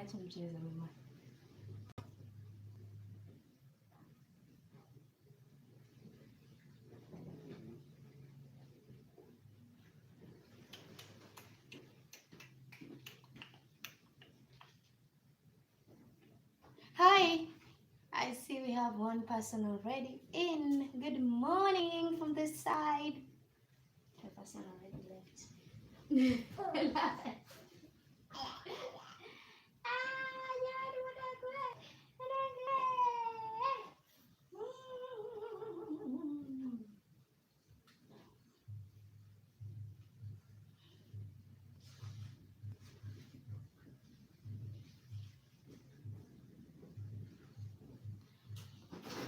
Acha mchezo mama. Hi, I see we have one person already in. Good morning from this side. The person already left.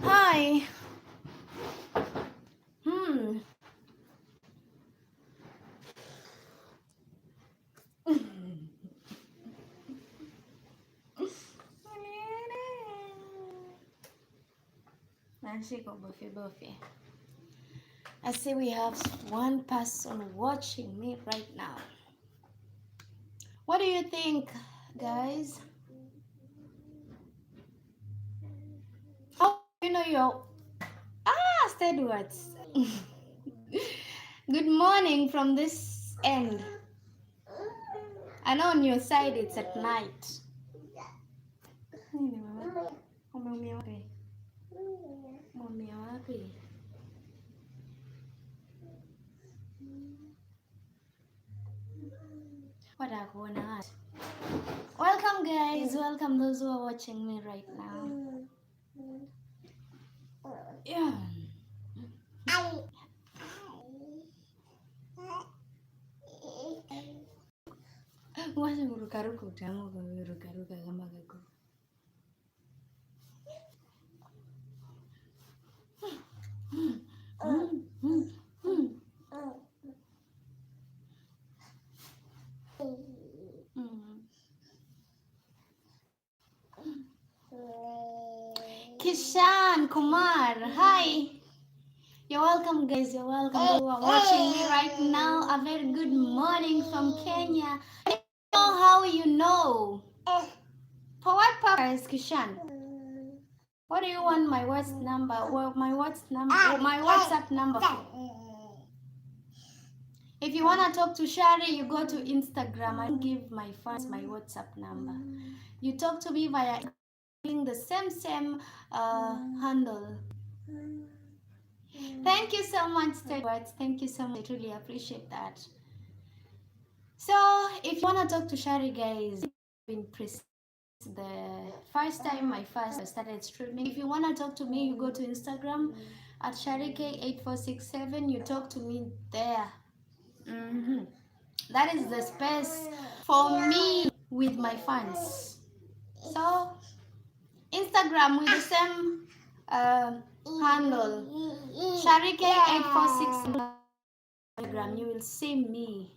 Hi. Hmm. Nashiko buffy buffy. I see we have one person watching me right now. What do you think, guys? How do you know your said words? Good morning from this end. I know on your side it's at night. Umeumia wapi? Umeumia wapi? Watakuona. Welcome guys, welcome those who are watching me right now. Yeah. Wacha kurukaruka utamu kurukaruka kama kako. Kishan Kumar, hi. You're welcome, guys. You're welcome. You are watching me right now. A very good morning from Kenya. I know how you know. For what purpose, Kishan? What do you want my WhatsApp number? Well, my WhatsApp number for? If you wanna talk to Shari, you go to Instagram. I give my fans my WhatsApp number. You talk to me via the same handle. Thank you so much, Stedwards. Thank you so much. I really appreciate that. So, if you want to talk to Shari, guys, been the first time I started streaming. If you want to talk to me, you go to Instagram at ShariK8467. You talk to me there. That is the space for me with my fans. So, Instagram with the same handle, ShariK846. Instagram, you will see me.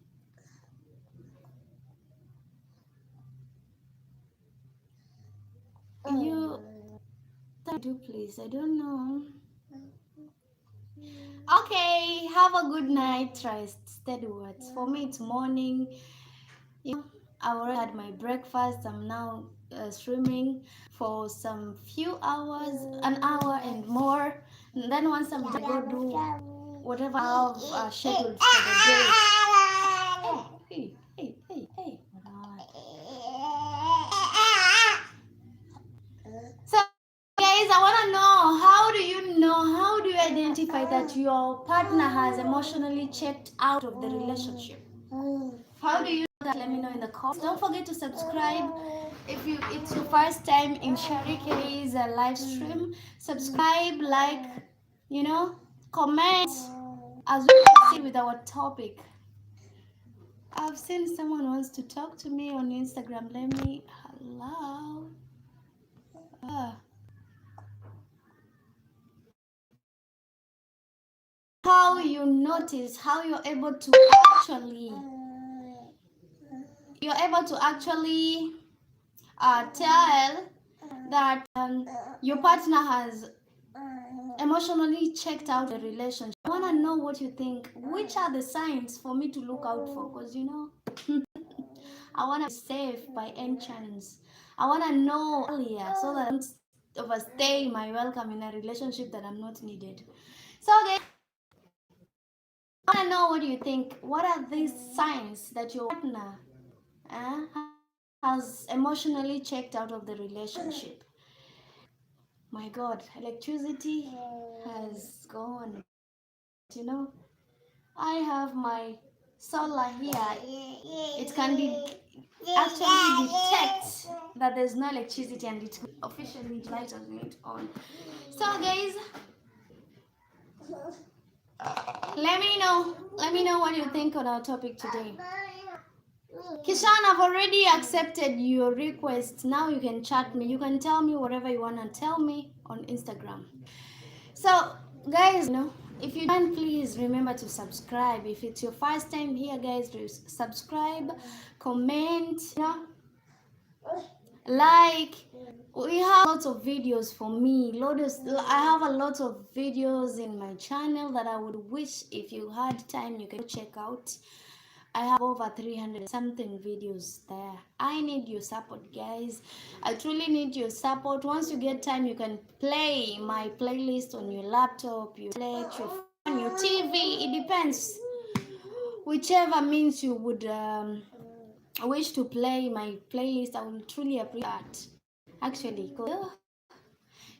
You do please. I don't know. Okay, have a good night. Try steady words. For me, it's morning. You know, I already had my breakfast. I'm now streaming for some few hours, an hour and more. And then once I'm done, go do whatever I have scheduled for the day. Hey. So, guys, I want to know, how do you identify that your partner has emotionally checked out of the relationship? How do you know that? Let me know in the comments. Don't forget to subscribe. If it's your first time in Shari K's live stream, subscribe, like, comment as we proceed with our topic. I've seen someone wants to talk to me on Instagram. Hello. How you notice, how you're able to actually tell that your partner has emotionally checked out the relationship. I want to know what you think. Which are the signs for me to look out for? Because I want to be safe by any chance. I want to know earlier so that I don't overstay my welcome in a relationship that I'm not needed. So, guys, I want to know what you think. What are these signs that your partner uh, has emotionally checked out of the relationship? My God, electricity has gone. You know, I have my solar here. It can be actually detect that there's no electricity and it officially light on it on. So guys, let me know what you think on our topic today. Kishan, I've already accepted your request. Now you can chat me. You can tell me whatever you want to tell me on Instagram. So, guys, if you can, please remember to subscribe. If it's your first time here, guys, subscribe, comment, like. We have lots of videos for me. I have a lot of videos in my channel that I would wish if you had time you can check out. I have over 300 something videos there. I need your support, guys. I truly need your support. Once you get time, you can play my playlist on your laptop, your tablet, your phone, your TV. It depends. Whichever means you would wish to play my playlist, I will truly appreciate that. Actually,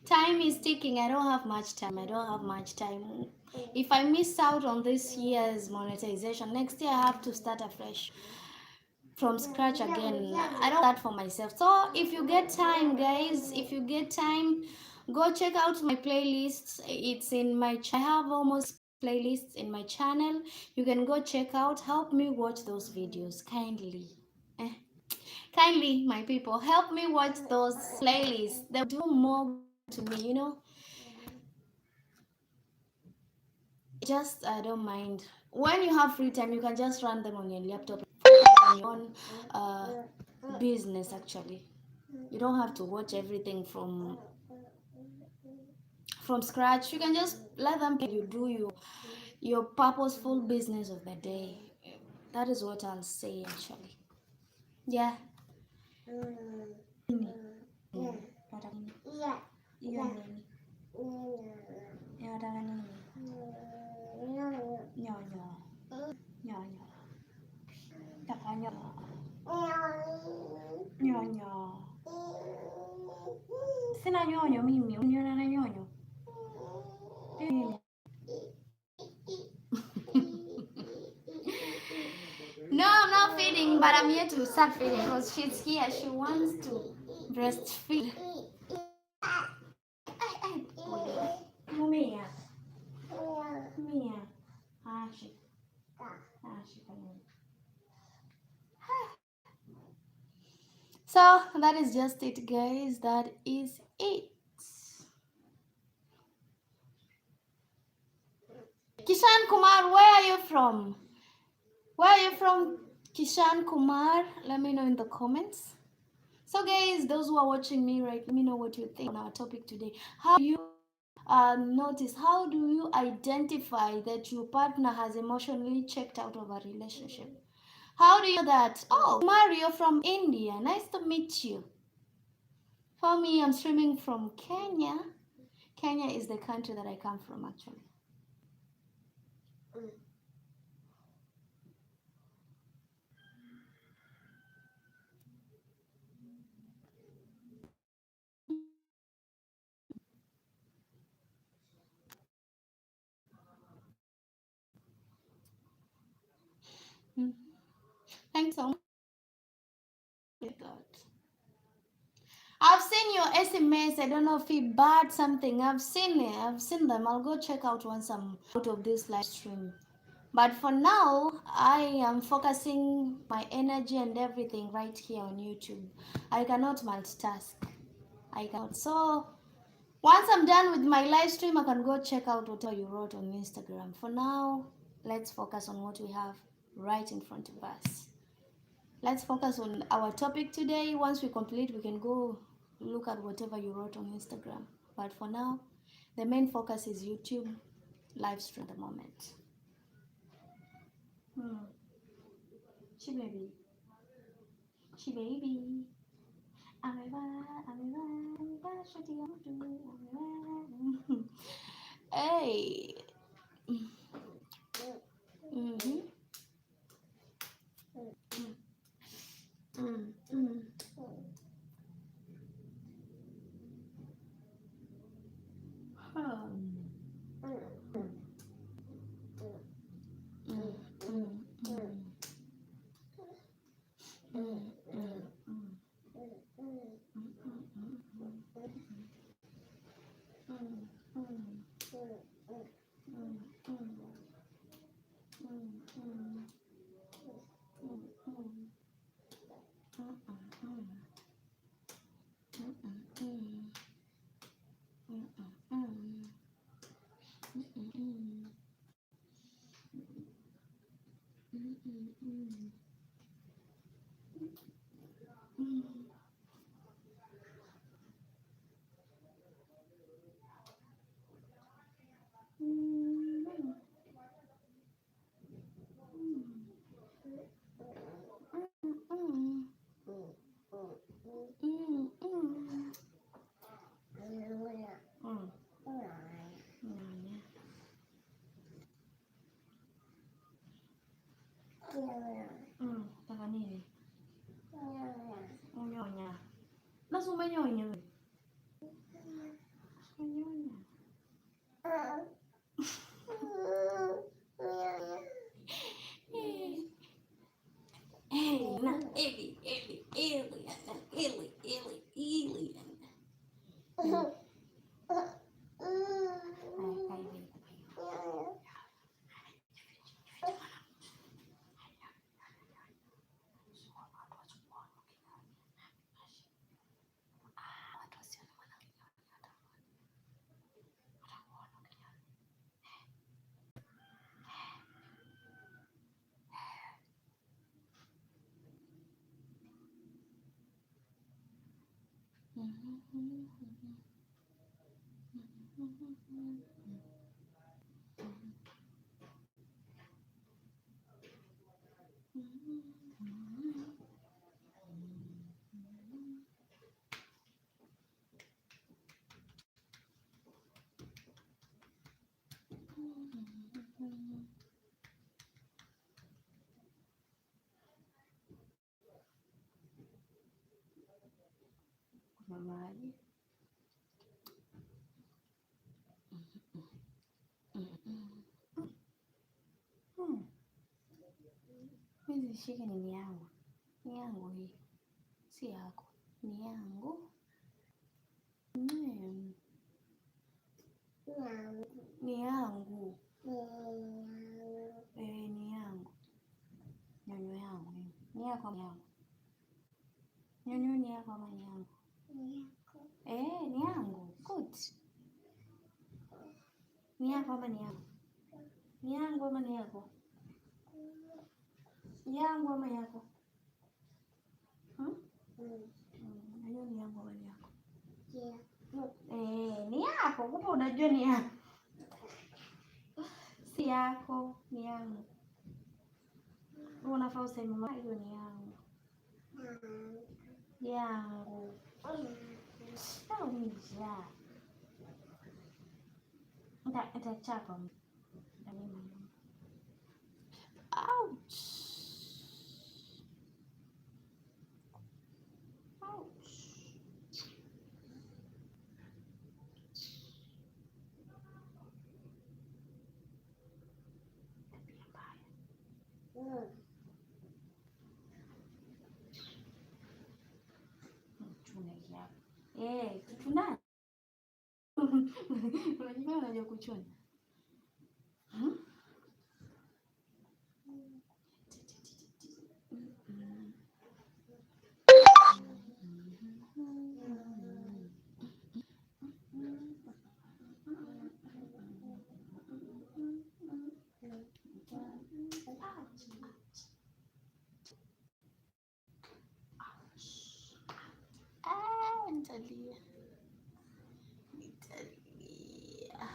time is ticking. I don't have much time. If I miss out on this year's monetization, next year I have to start afresh from scratch again. I don't want that for myself. So if you get time, guys, go check out my playlists. It's in my I have almost playlists in my channel. You can go check out. Help me watch those videos kindly. Eh. Kindly, my people, help me watch those playlists. They do more to me, Just I don't mind. When you have free time, you can just run them on your laptop on your own business. Actually, you don't have to watch everything from scratch. You can just let them you do your purposeful business of the day. That is what I'll say actually. Yeah. Sina nyonyo mimi, uniona na nyonyo. No, I'm not feeding, but I'm here to start feeding because she's here. She wants to breastfeed. Mumia. Mumia. Ashi. Ashi. So that is just it, guys. That is it. Kishan Kumar, where are you from? Where are you from, Kishan Kumar? Let me know in the comments. So guys, those who are watching me right, let me know what you think on our topic today. How do you notice, how do you identify that your partner has emotionally checked out of a relationship? How do you know that? Oh, Mario from India. Nice to meet you. For me, I'm streaming from Kenya. Kenya is the country that I come from, actually. Thanks so much. I've seen your SMS. I don't know if he bad something. I've seen it. I've seen them. I'll go check out once I'm out of this live stream. But for now, I am focusing my energy and everything right here on YouTube. I cannot multitask. I cannot. So once I'm done with my live stream, I can go check out whatever you wrote on Instagram. For now, let's focus on what we have right in front of us. Let's focus on our topic today. Once we complete, we can go look at whatever you wrote on Instagram. But for now, the main focus is YouTube live stream at the moment. She baby. She baby. Amevaa shati ya mtu. Hey. Taka nini? Unyonya. Nasi umenyonya wewe? Unyonya. Maji. Hizi shike ni yangu. Ni yangu hii. Si yako. Ni yangu. Ni yangu. Ni yangu. Nyonyo yangu. Ni yako ama yangu? Nyonyo ni yako ama ni yangu? Ni yangu. Good. Ni yako ama ni yangu? Ni yangu ama ni yako? Yangu ama yako? Nyonyo ni yangu ama ni yako? Ni yako. Kumbe unajua ni yako. Si yako, ni yangu. Unafaa useme mama hiyo ni yangu. Yangu. Unija. Nitachapa. Ouch. Kuchuna. Unajua unajua kuchuna. Nitalia.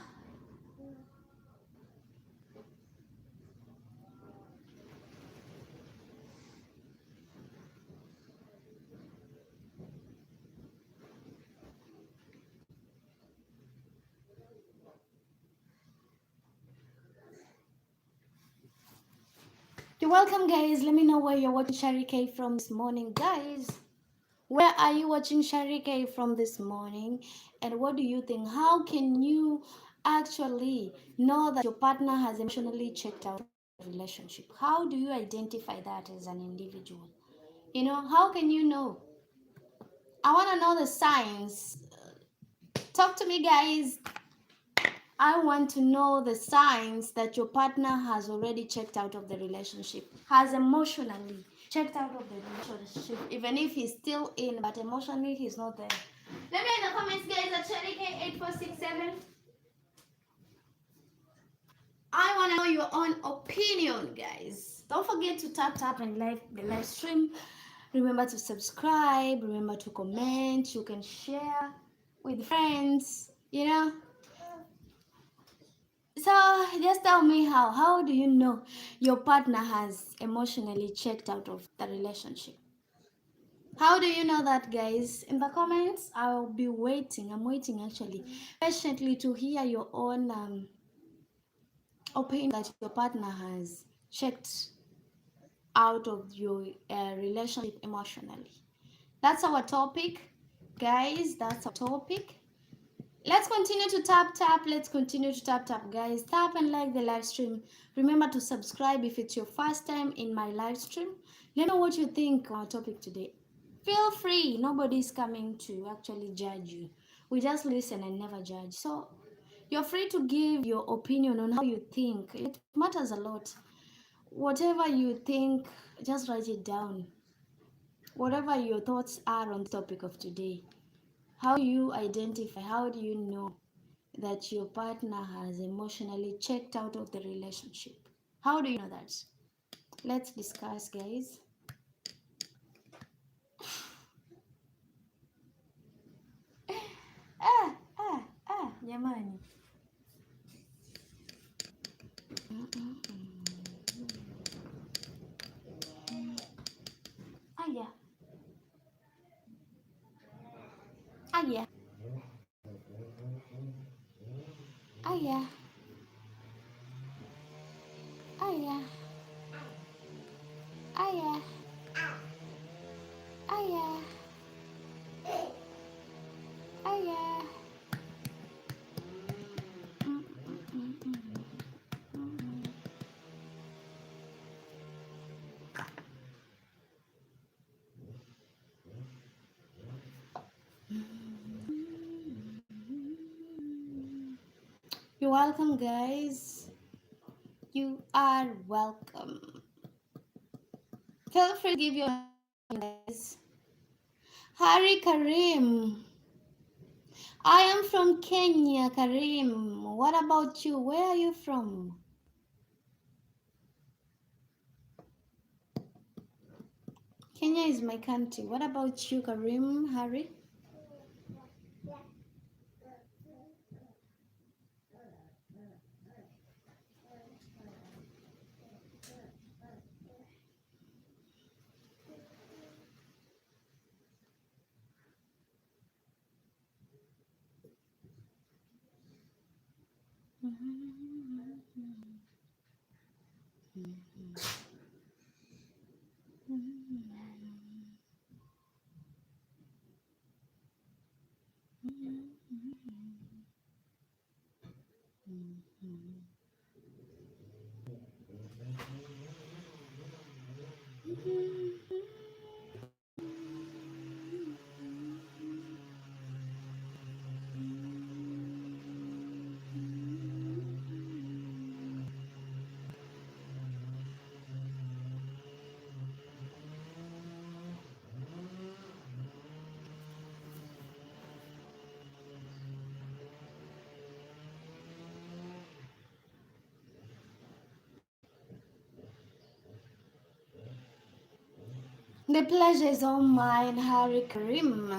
You're welcome, guys. Let me know where you're watching Sharike from this morning, guys. Where are you watching Sharike from this morning? And what do you think? How can you actually know that your partner has emotionally checked out of the relationship? How do you identify that as an individual? How can you know? I want to know the signs. Talk to me, guys. I want to know the signs that your partner has already checked out of the relationship, has emotionally checked out of the relationship, even if he's still in, but emotionally he's not there. Let me know in the comments, guys, at Sharike8467. I want to know your own opinion, guys. Don't forget to tap and like the live stream. Remember to subscribe. Remember to comment. You can share with friends. So just tell me how do you know your partner has emotionally checked out of the relationship? How do you know that, guys? In the comments, I'll be waiting. I'm waiting actually patiently to hear your own opinion that your partner has checked out of your relationship emotionally. That's our topic, guys. That's our topic. Let's continue to tap. Let's continue to tap, guys. Tap and like the live stream. Remember to subscribe if it's your first time in my live stream. Let me know what you think on our topic today. Feel free. Nobody's coming to actually judge you. We just listen and never judge. So you're free to give your opinion on how you think. It matters a lot. Whatever you think, just write it down. Whatever your thoughts are on the topic of today. How you identify, how do you know that your partner has emotionally checked out of the relationship? How do you know that? Let's discuss, guys. Jamani. Aya. Aya. Aya. Aya. Aya. Aya. Aya. You're welcome, guys. You are welcome. Feel free to give your guys. Hari Karim. I am from Kenya, Karim. What about you? Where are you from? Kenya is my country. What about you, Karim, Hari? The pleasure is all mine, Hari Karim.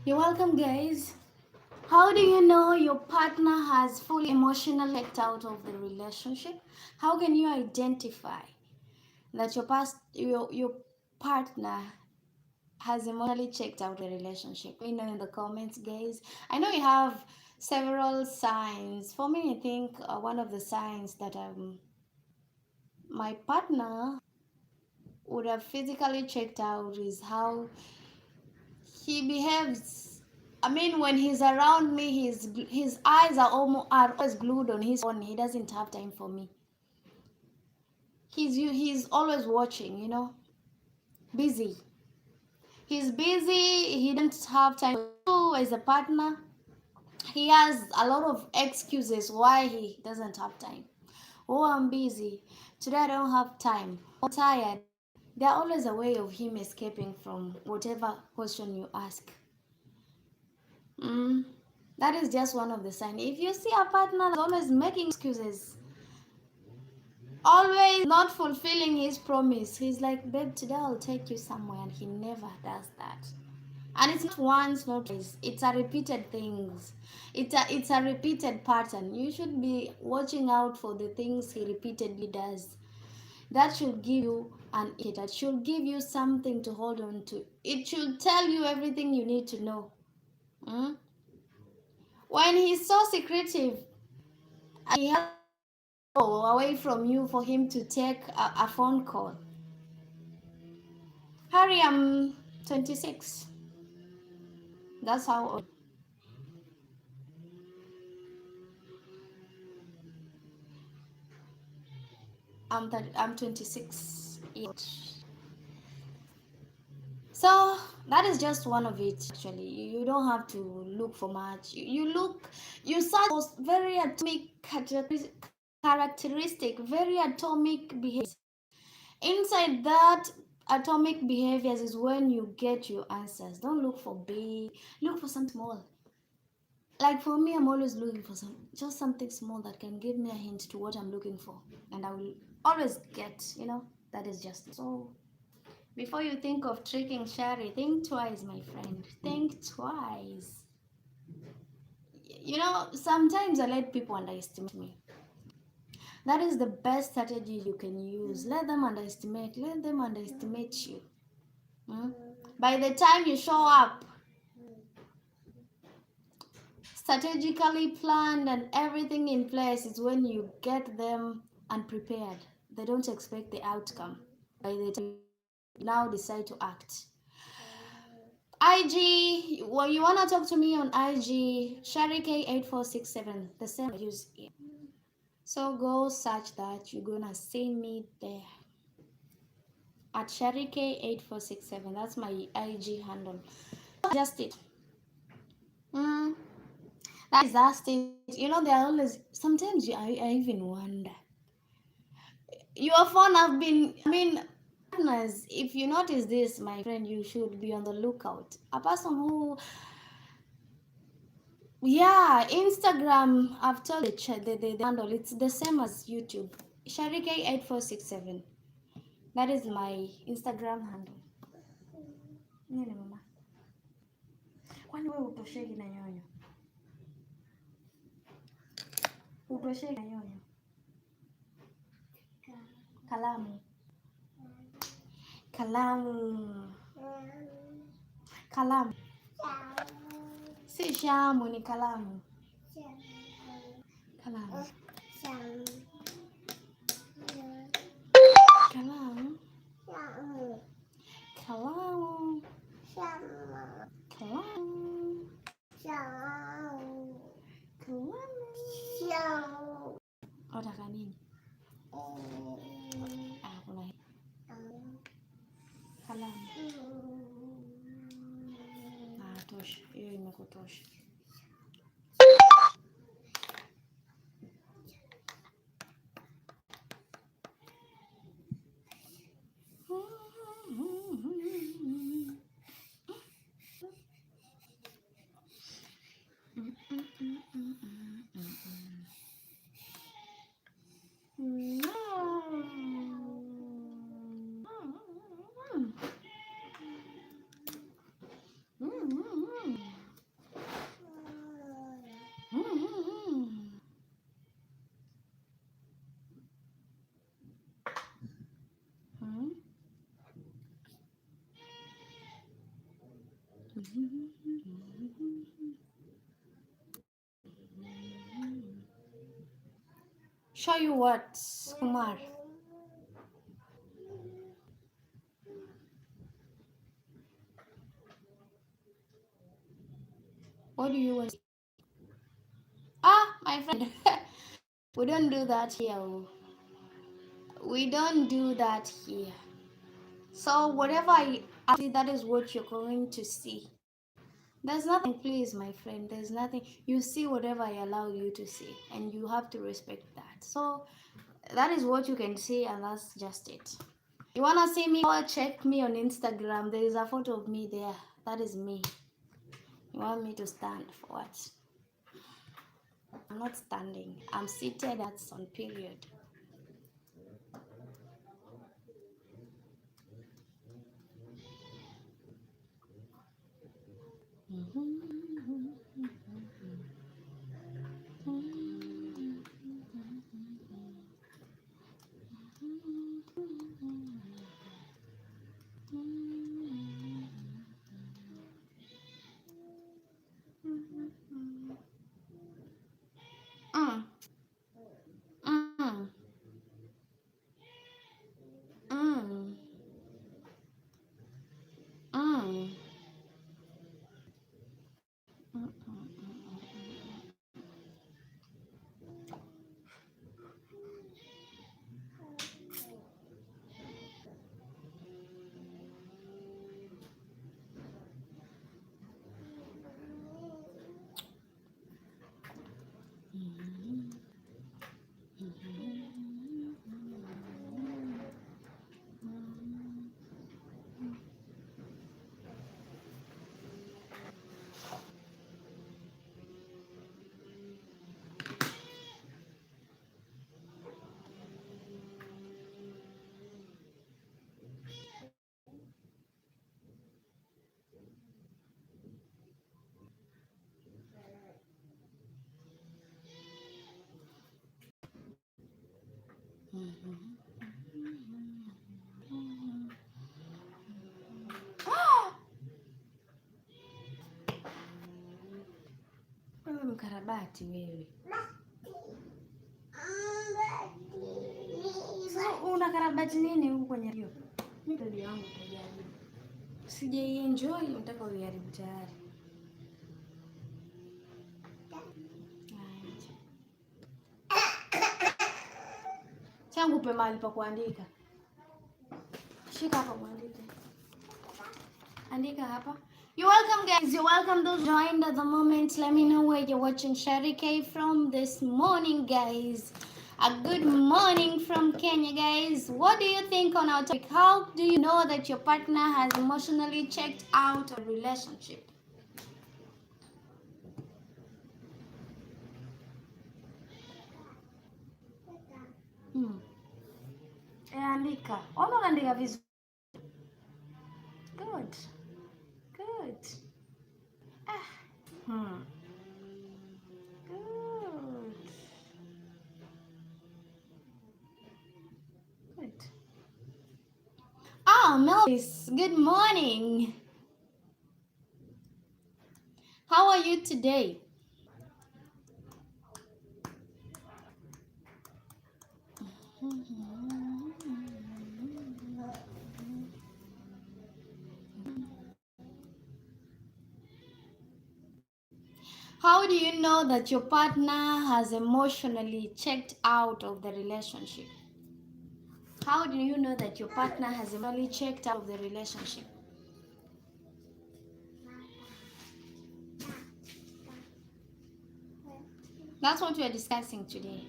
You're welcome, guys. How do you know your partner has fully emotionally checked out of the relationship? How can you identify that your partner has emotionally checked out the relationship? Let me know in the comments, guys. I know you have several signs. For me, I think one of the signs that my partner would have physically checked out is how he behaves. I mean, when he's around me, his eyes are always glued on his phone. He doesn't have time for me. He's always watching, busy. He's busy. He doesn't have time for you as a partner. He has a lot of excuses why he doesn't have time. Oh, I'm busy. Today I don't have time. I'm tired. There's always a way of him escaping from whatever question you ask. Mm, that is just one of the signs. If you see a partner that's always making excuses, always not fulfilling his promise, he's like, babe, today I'll take you somewhere, and he never does that. And it's not once, not twice. It's a repeated things. It's a repeated pattern. You should be watching out for the things he repeatedly does. That should give you an indicator. That should give you something to hold on to. It should tell you everything you need to know. Mm? When he's so secretive, and he has to go away from you for him to take a phone call. Harry, I'm 26. That's how old. I'm 26 years old. So that is just one of it. Actually, you don't have to look for much. You search for very atomic characteristic, very atomic behaviors. Inside that atomic behaviors is when you get your answers. Don't look for big. Look for something small. Like for me, I'm always looking for just something small that can give me a hint to what I'm looking for, and I will always get. That is just it. So. Before you think of tricking Shari, think twice, my friend. Think twice. Sometimes I let people underestimate me. That is the best strategy you can use. Let them underestimate. Let them underestimate you. Hmm? By the time you show up, strategically planned and everything in place is when you get them unprepared. They don't expect the outcome. By the time you now decide to act. IG, well, you wanna talk to me on IG, Sharike8467, the same I use here. So go search that. You're gonna see me there at Sharike8467. That's my IG handle. Just it. Mm, that is just it. There are always sometimes I even wonder. Your phone have been. I mean, partners. If you notice this, my friend, you should be on the lookout. A person who. Yeah, Instagram, I've told the handle, it's the same as YouTube. Sharike8467. That is my Instagram handle. Nini mama? Kwani wewe utosheki na nyonyo? Utosheki na nyonyo? Kalamu. Kalamu. Kalamu. Si shamu, ni kalamu. Kalamu. Kalamu. Kalamu. Kalamu. Kalamu. Unataka nini? Kuna kalamu. Tosha. Hiyo imekutosha. Show you what, Kumar? What do you want? Ah, my friend. We don't do that here. We don't do that here. So whatever I see, that is what you're going to see. There's nothing, please, my friend. There's nothing. You see whatever I allow you to see, and you have to respect that. So that is what you can see, and that's just it. You wanna see me? Or check me on Instagram. There is a photo of me there. That is me. You want me to stand for what? I'm not standing. I'm seated. That's on period. Mm, mm, mm, mm. Wewe mkarabati wewe. Sasa unakarabati nini huko kwenye redio? Mimi redio yangu tajaribu. Sijaienjoy, nataka uiharibu tayari. Changu pe mahali pa kuandika. Shika hapa muandike. Andika hapa. You're welcome, guys. You're welcome. Those joined at the moment. Let me know where you're watching Sharikay from this morning, guys. A good morning from Kenya, guys. What do you think on our topic? How do you know that your partner has emotionally checked out a relationship? Andika. Ona unaandika vizuri. Good. Good. Good. Good. Ah, Melis, good morning. How are you today? How do you know that your partner has emotionally checked out of the relationship? How do you know that your partner has emotionally checked out of the relationship? That's what we are discussing today.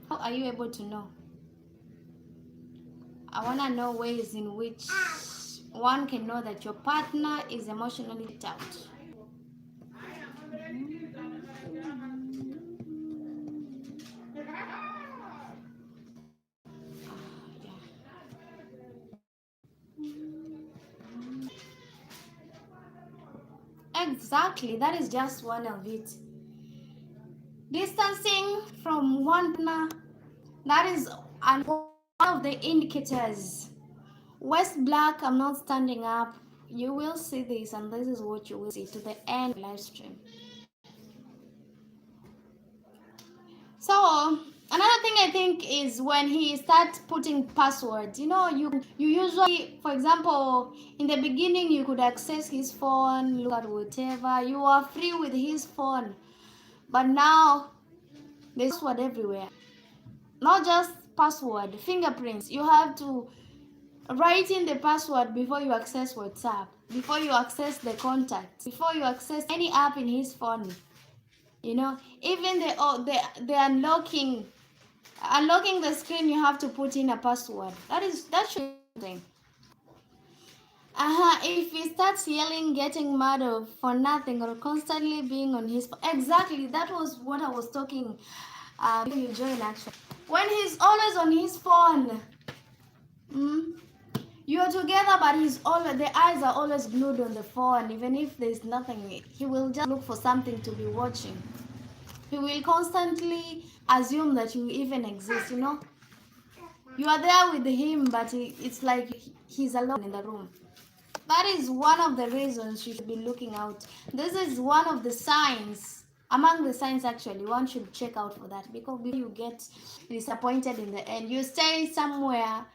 How are you able to know? I want to know ways in which one can know that your partner is emotionally checked out. Exactly, that is just one of it. Distancing from one partner, that is one of the indicators. West Black, I'm not standing up. You will see this, and this is what you will see to the end of the live stream. So another thing I think is when he starts putting passwords. You know, you usually, for example, in the beginning you could access his phone, look at whatever. You are free with his phone, but now there's password everywhere. Not just password, fingerprints. You have to write in the password before you access WhatsApp, before you access the contacts, before you access any app in his phone. You know, even the unlocking the screen, you have to put in a password. That should be thing. If he starts yelling, getting mad for nothing, or constantly being on his phone, exactly, that was what I was talking. You join actually. When he's always on his phone, you're together, but the eyes are always glued on the phone. Even if there's nothing, he will just look for something to be watching. He will constantly assume that you even exist. You know, you are there with him, but it's like he's alone in the room. That is one of the reasons you should be looking out. This is one of the signs, among the signs actually, one should check out for that, because before you get disappointed in the end, you stay somewhere,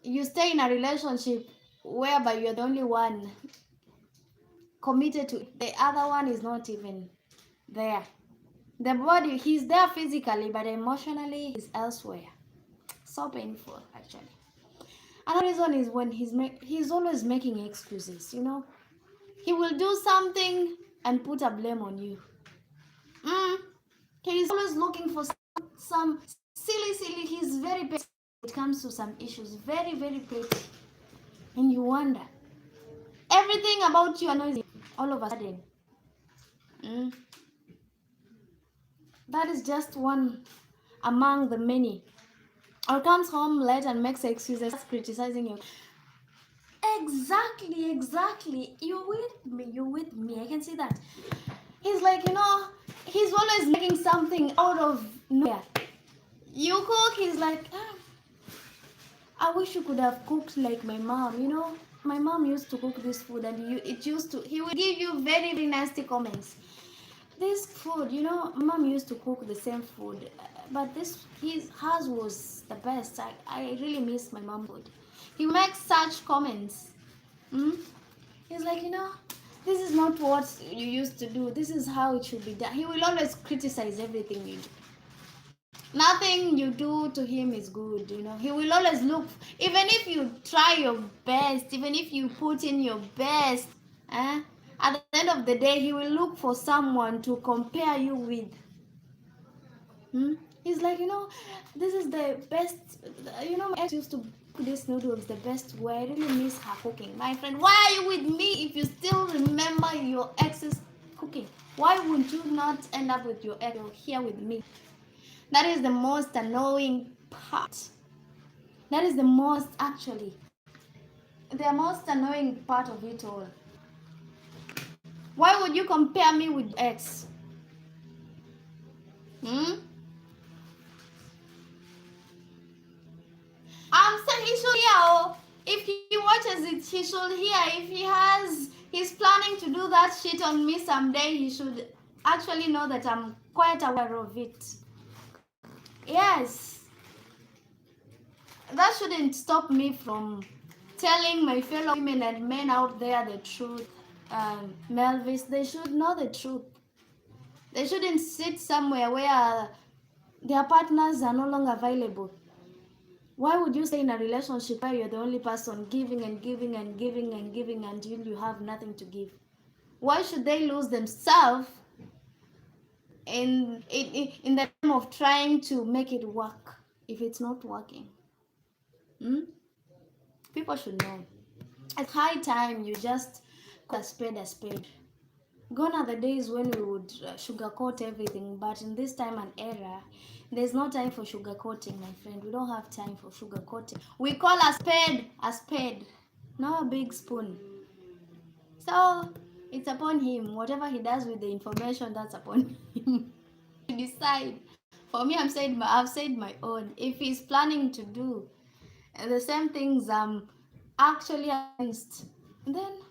you stay in a relationship whereby you're the only one committed to it. The other one is not even there. The body, he's there physically, but emotionally he's elsewhere. So painful actually. Another reason is when he's always making excuses. You know, he will do something and put a blame on you. He's always looking for some silly. He's very petty when it comes to some issues. Very, very petty. And you wonder, everything about you annoys him all of a sudden. That is just one among the many. Or comes home late and makes excuses, criticizing you. Exactly. You're with me. I can see that. He's like, you know, he's always making something out of nowhere. You cook, he's like, I wish you could have cooked like my mom. You know, my mom used to cook this food, and he will give you very, very nasty comments. This food, you know, mom used to cook the same food, but hers was the best. I really miss my mom food. He makes such comments. He's like, you know, this is not what you used to do. This is how it should be done. He will always criticize everything you do. Nothing you do to him is good, you know. He will always look, even if you try your best, even if you put in your best, at the end of the day, he will look for someone to compare you with. He's like, you know, this is the best. You know, my ex used to cook these noodles the best way. I really miss her cooking. My friend, why are you with me if you still remember your ex's cooking? Why would you not end up with your ex here with me? That is the most annoying part. That is the most annoying part of it all. Why would you compare me with ex? I'm saying he should hear. If he watches it, he should hear. If he's planning to do that shit on me someday, he should actually know that I'm quite aware of it. Yes. That shouldn't stop me from telling my fellow women and men out there the truth. Melvis, they should know the truth. They shouldn't sit somewhere where their partners are no longer available. Why would you stay in a relationship where you're the only person giving until you have nothing to give? Why should they lose themselves in the time of trying to make it work if it's not working? People should know. It's high time you just call a spade a spade. Gone are the days when we would sugarcoat everything, but in this time and era, there's no time for sugarcoating, my friend. We don't have time for sugarcoating. We call a spade, not a big spoon. So it's upon him. Whatever he does with the information, that's upon him to decide. For me, I've said my own. If he's planning to do the same things I'm actually against, then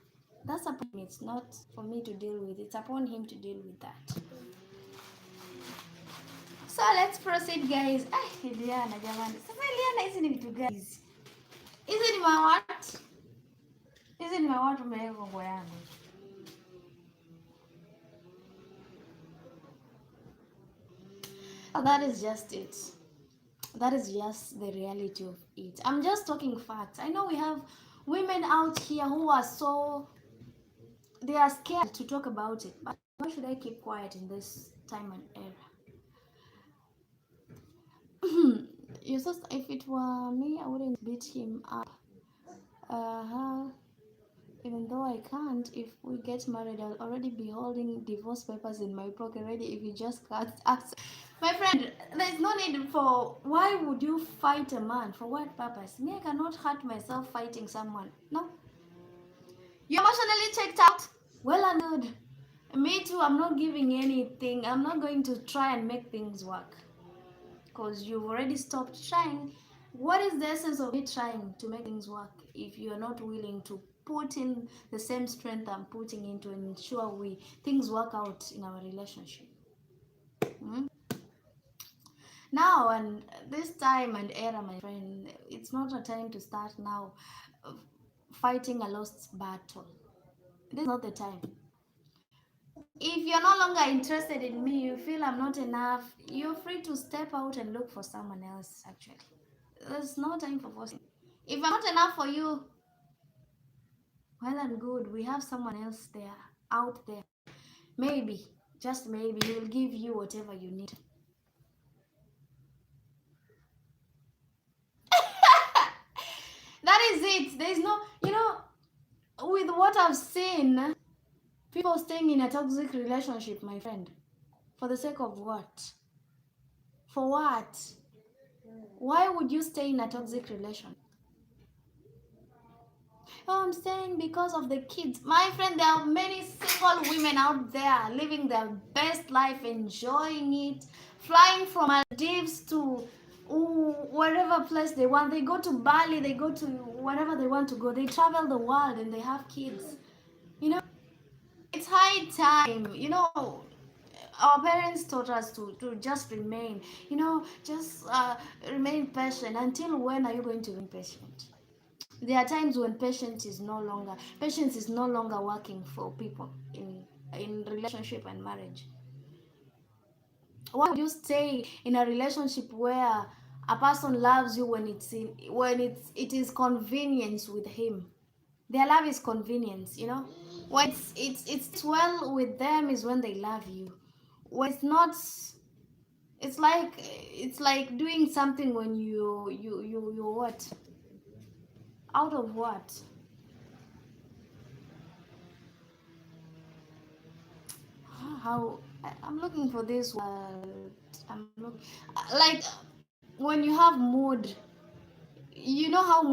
that's upon him. It's not for me to deal with. It's upon him to deal with that. So let's proceed, guys. Liana jamani. Sasa Liana, hizi ni vitu guys. Hizi ni mawatu. Hizi ni mawatu mmeweka kwa yangu. That is just it. That is just the reality of it. I'm just talking facts. I know we have women out here who are they are scared to talk about it. But why should I keep quiet in this time and era? If it were me, I wouldn't beat him up. Even though I can't, if we get married, I'll already be holding divorce papers in my pocket ready if you just can't ask. My friend, there's no need for, why would you fight a man? For what purpose? Me, I cannot hurt myself fighting someone. No. You emotionally checked out? Well and good. Me too, I'm not giving anything. I'm not going to try and make things work. Because you've already stopped trying. What is the essence of it trying to make things work if you're not willing to put in the same strength I'm putting in to ensure things work out in our relationship? Now, and this time and era, my friend, it's not a time to start now fighting a lost battle. This is not the time. If you're no longer interested in me, you feel I'm not enough, you're free to step out and look for someone else, actually. There's no time for forcing. If I'm not enough for you, well and good, we have someone else there, out there. Maybe, just maybe, he will give you whatever you need. That is it. There's no, with what I've seen, people staying in a toxic relationship, my friend, for the sake of what? For what? Why would you stay in a toxic relationship? Oh, I'm saying because of the kids. My friend, there are many single women out there living their best life, enjoying it, flying from Maldives to wherever place they want. They go to Bali, they go to wherever they want to go. They travel the world and they have kids. It's high time. Our parents taught us to just remain, just remain patient. Until when are you going to be patient? There are times when patience is no longer working for people in relationship and marriage. Why would you stay in a relationship where a person loves you when it is convenience with him? Their love is convenience, when it's well with them is when they love you. When it's not, it's like doing something when you what, out of what? How I'm looking for this word. I'm looking like when you have mood. You know how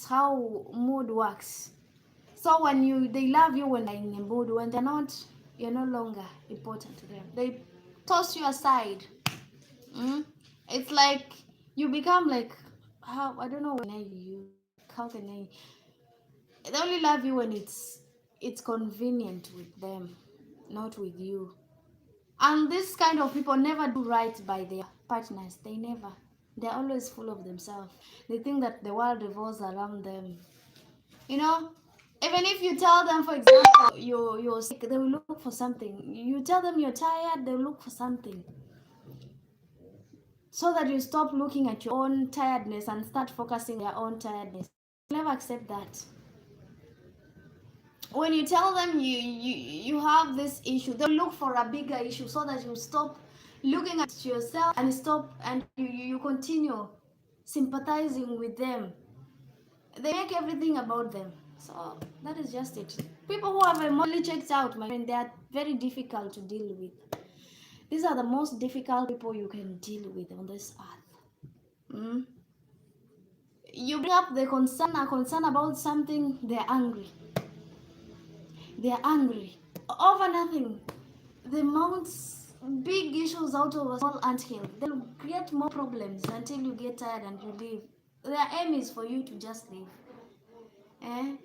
how mood works. So when they love you when they're in a mood. When they're not, you're no longer important to them. They toss you aside. It's like you become like, how, I don't know how can I. They only love you when it's convenient with them, not with you. And this kind of people never do right by their partners. They never. They're always full of themselves. They think that the world revolves around them. Even if you tell them, for example, you're sick, they will look for something. You tell them you're tired, they'll look for something. So that you stop looking at your own tiredness and start focusing on their own tiredness. They'll never accept that. When you tell them you have this issue, they'll look for a bigger issue so that you stop looking at yourself and you continue sympathizing with them. They make everything about them. So that is just it. People who have emotionally checked out, my friend, they are very difficult to deal with. These are the most difficult people you can deal with on this earth. You bring up a concern about something, they're angry. They're angry over nothing. They mount big issues out of a small anthill. They'll create more problems until you get tired and you leave. Their aim is for you to just leave. Eh?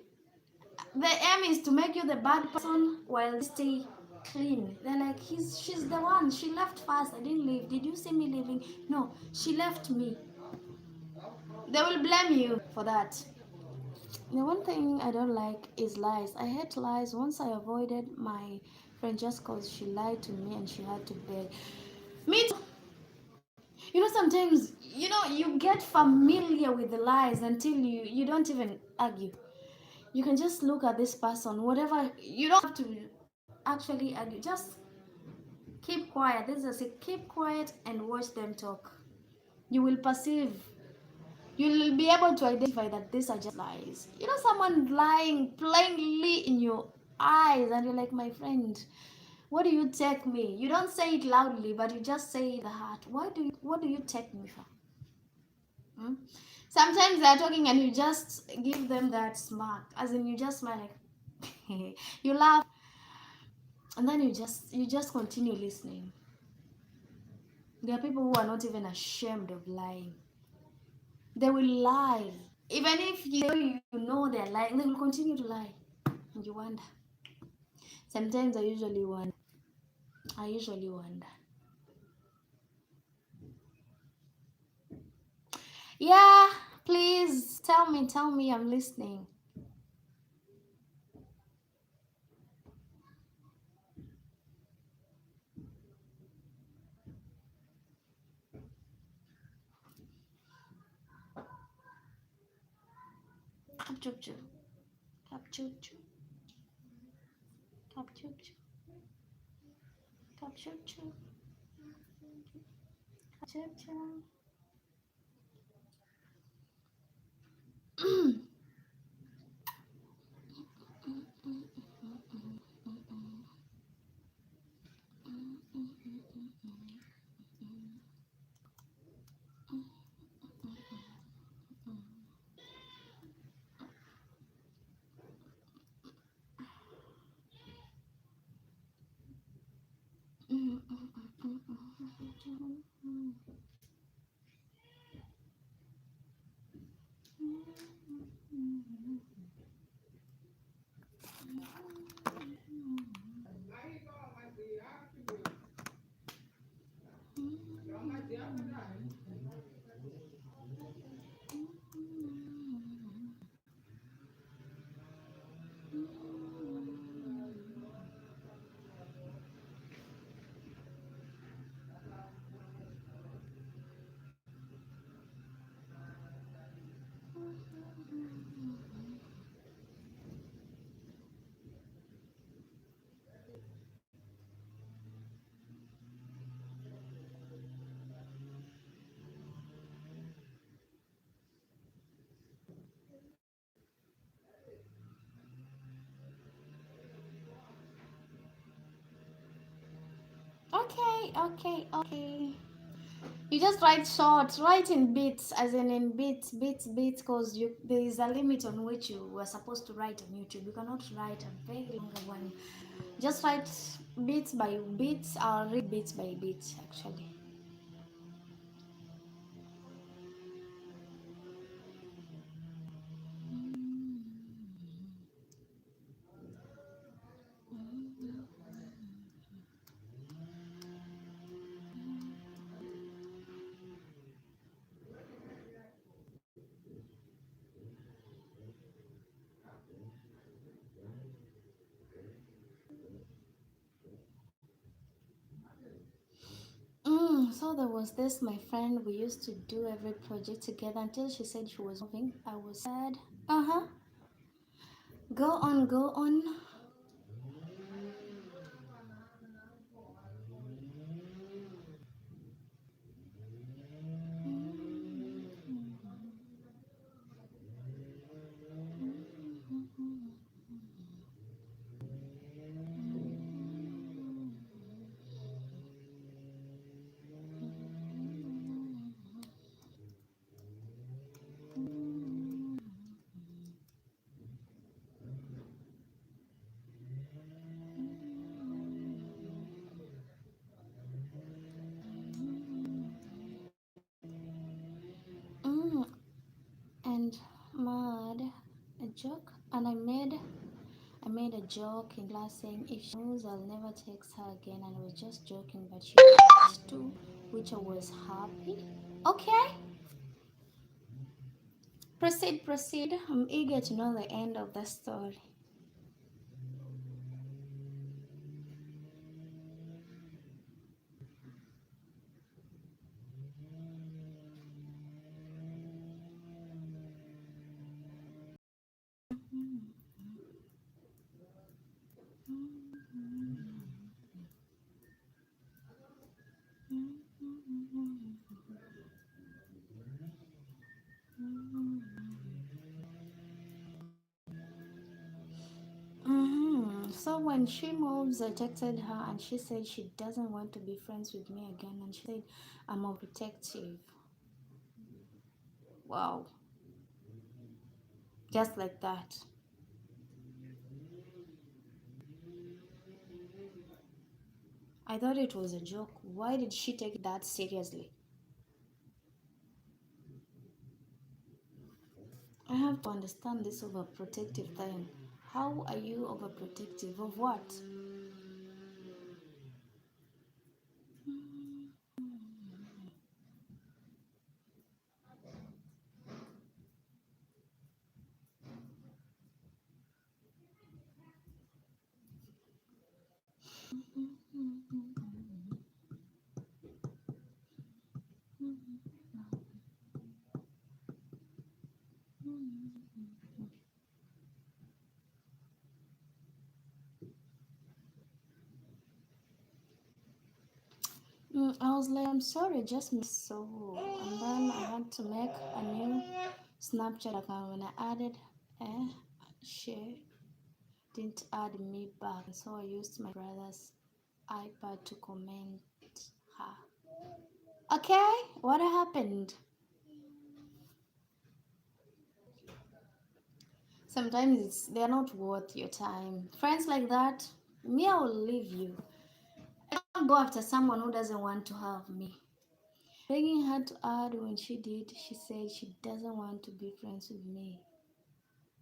The aim is to make you the bad person while they stay clean. They're like, she's the one. She left first. I didn't leave. Did you see me leaving? No, she left me. They will blame you for that. The one thing I don't like is lies. I hate lies. Once I avoided my friend just because she lied to me and she had to beg. Me too. You know, sometimes, you get familiar with the lies until you don't even argue. You can just look at this person, whatever. You don't have to actually argue. Just keep quiet. This is it. Keep quiet and watch them talk. You will perceive. You'll be able to identify that these are just lies. You know, someone lying plainly in your eyes, and you're like, my friend, what do you take me? You don't say it loudly, but you just say it in the heart. What do you take me for? Hmm? Sometimes they're talking and you just give them that smirk, as in you just smile like you laugh, and then you just continue listening. There are people who are not even ashamed of lying. They will lie. Even if you know they're lying, they will continue to lie. And you wonder. Sometimes I usually wonder. Yeah, please tell me, I'm listening. Kapchuchu. Kapchuchu. Kapchuchu. Kapchuchu. Kapchuchu. Okay. You just write short, write in bits, as in bits, because there is a limit on which you were supposed to write on YouTube. You cannot write a very long one. Just write bits by bits. I'll read bits by bits actually. So there was this my friend. We used to do every project together until she said she was moving. I was sad. Uh-huh. Go on. Mm, and mad. a joke, and I made a joke in class saying if she knows I'll never text her again, and I was just joking, but she was too, which I was happy. Okay, proceed, proceed. I'm eager to know the end of the story. So when she moves, I texted her and she said she doesn't want to be friends with me again, and she said I'm overprotective. Wow, just like that. I thought it was a joke. Why did she take it that seriously? I have to understand this overprotective thing. How are you overprotective of what? I was like, I'm sorry, just missed so. And then I had to make a new Snapchat account. When I added, she didn't add me back. So I used my brother's iPad to comment her. Okay, what happened? Sometimes they're not worth your time. Friends like that, me, I will leave you. I can't go after someone who doesn't want to have me. Begging her to add when she did, she said she doesn't want to be friends with me.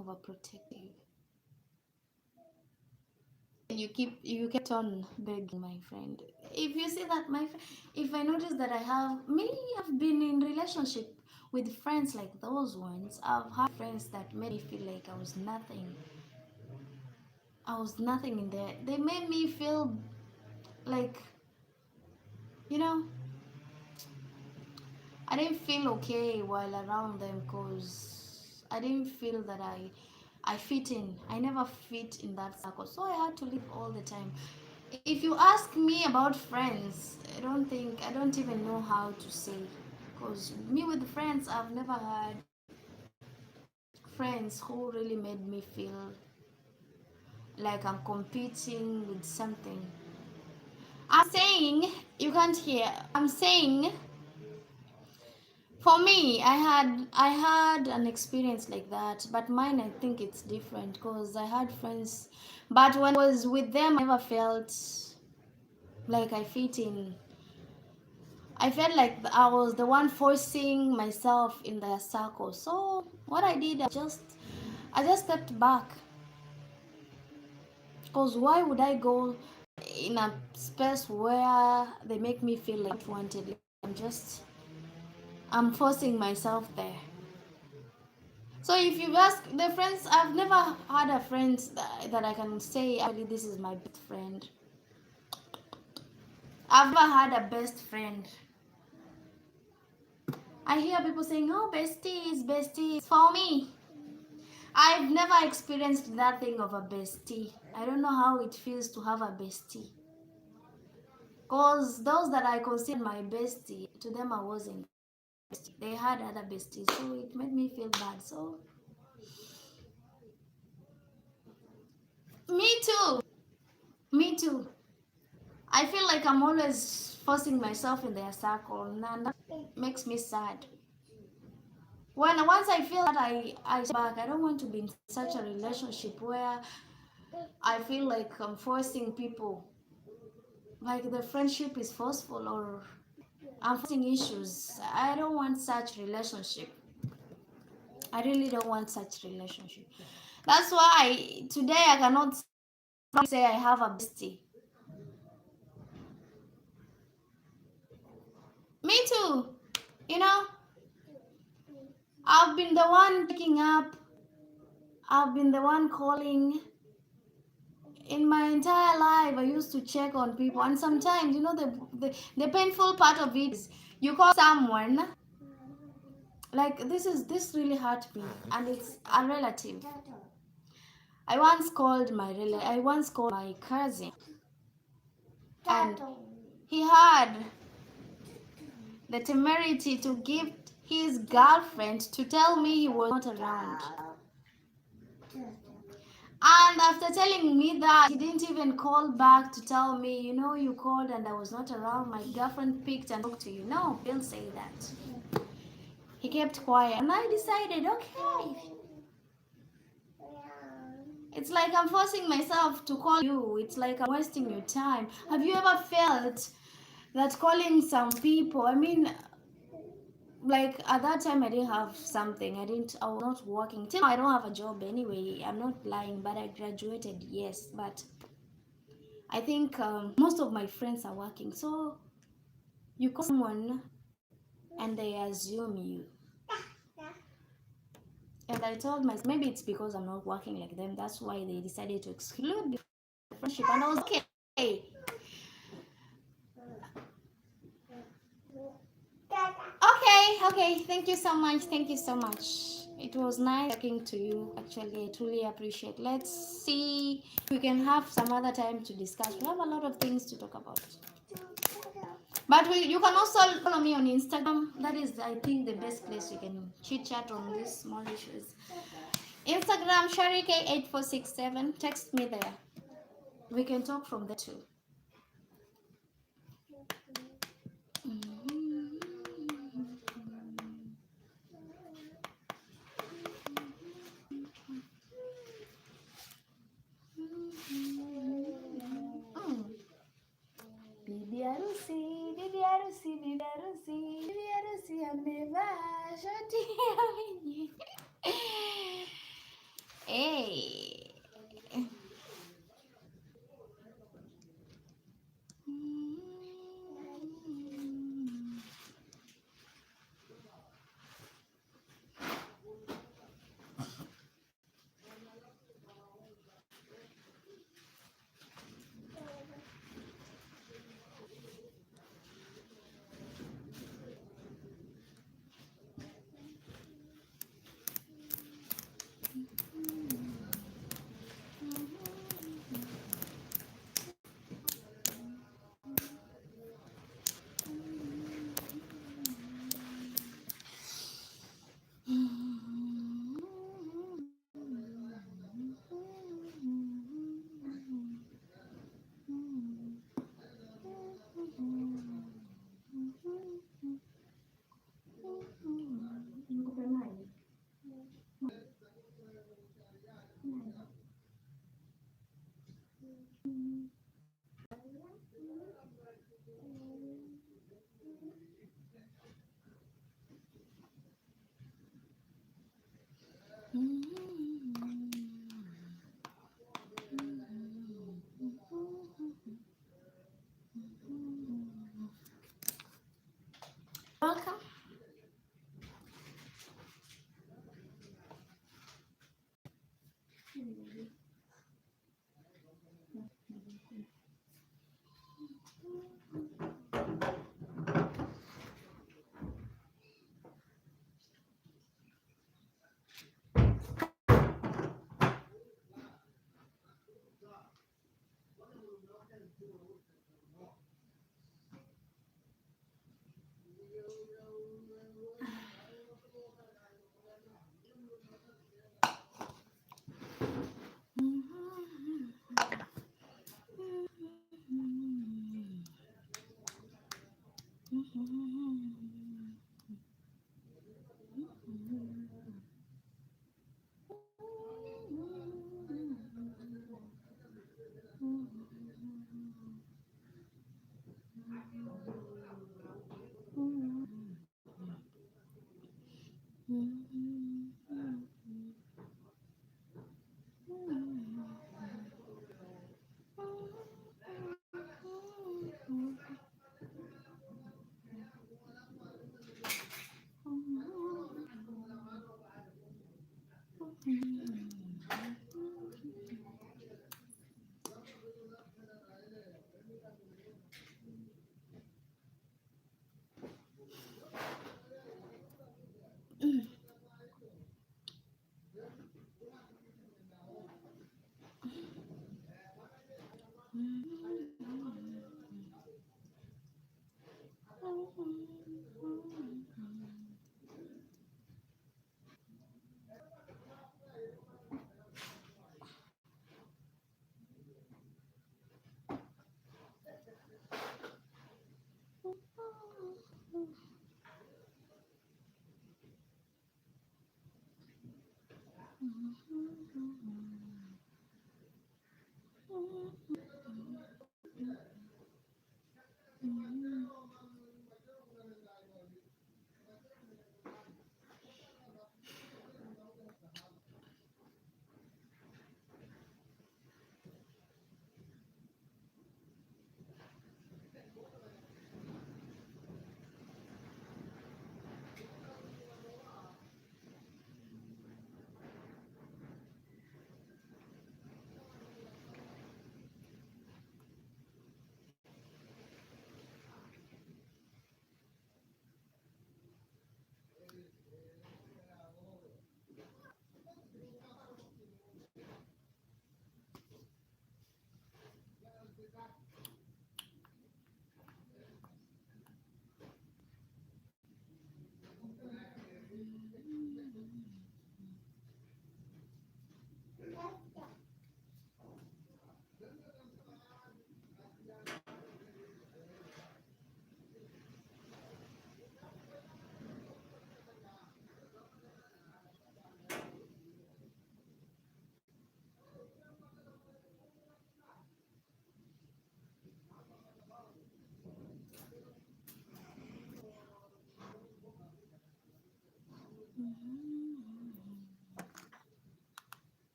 Overprotective. And you kept on begging, my friend. If you see that if I notice that I've been in relationship with friends like those ones. I've had friends that made me feel like I was nothing. I was nothing in there. They made me feel like, you know, I didn't feel okay while around them because I didn't feel that I fit in. I never fit in that circle. So I had to leave all the time. If you ask me about friends, I don't even know how to say. Because me with friends, I've never had friends who really made me feel like I'm competing with something. I'm saying, you can't hear. I'm saying, for me, I had an experience like that, but mine, I think it's different because I had friends, but when I was with them, I never felt like I fit in. I felt like I was the one forcing myself in their circle. So what I did, I just stepped back. Because why would I go in a space where they make me feel like wanted? I'm forcing myself there. So if you ask the friends, I've never had a friend that I can say actually this is my best friend. I've never had a best friend. I hear people saying, "Oh, besties, besties." For me, I've never experienced that thing of a bestie. I don't know how it feels to have a bestie. Cause those that I consider my bestie, to them I wasn't. They had other besties, so it made me feel bad. So me too. Me too. I feel like I'm always forcing myself in their circle, and that makes me sad. Once I feel that I step back, I don't want to be in such a relationship where I feel like I'm forcing people, like the friendship is forceful or I'm forcing issues. I don't want such relationship. I really don't want such relationship. That's why today I cannot say I have a bestie. Me too. You know, I've been the one picking up, I've been the one calling. In my entire life, I used to check on people, and sometimes, you know, the painful part of it is you call someone like this really hurt me, and it's a relative. I once called my cousin, and he had the temerity to give his girlfriend to tell me he was not around. And after telling me that, he didn't even call back to tell me, you know, you called and I was not around. My girlfriend picked and talked to you. No, don't say that. He kept quiet. And I decided, okay. It's like I'm forcing myself to call you. It's like I'm wasting your time. Have you ever felt that calling some people, I mean, like at that time I didn't have something. I was not working. Till now I don't have a job anyway. I'm not lying, but I graduated, yes. But I think most of my friends are working. So you call someone and they assume you. And I told myself, maybe it's because I'm not working like them. That's why they decided to exclude the friendship. And I was okay. Okay. Thank you so much. Thank you so much. It was nice talking to you. Actually, I truly appreciate. Let's see if we can have some other time to discuss. We have a lot of things to talk about. But you can also follow me on Instagram. That is, I think, the best place you can chit chat on these small issues. Instagram, Sharike8467. Text me there. We can talk from there too. Bibi harusi, bibi harusi, bibi harusi, bibi harusi amevaa shati ya wenye. Hey. Welcome.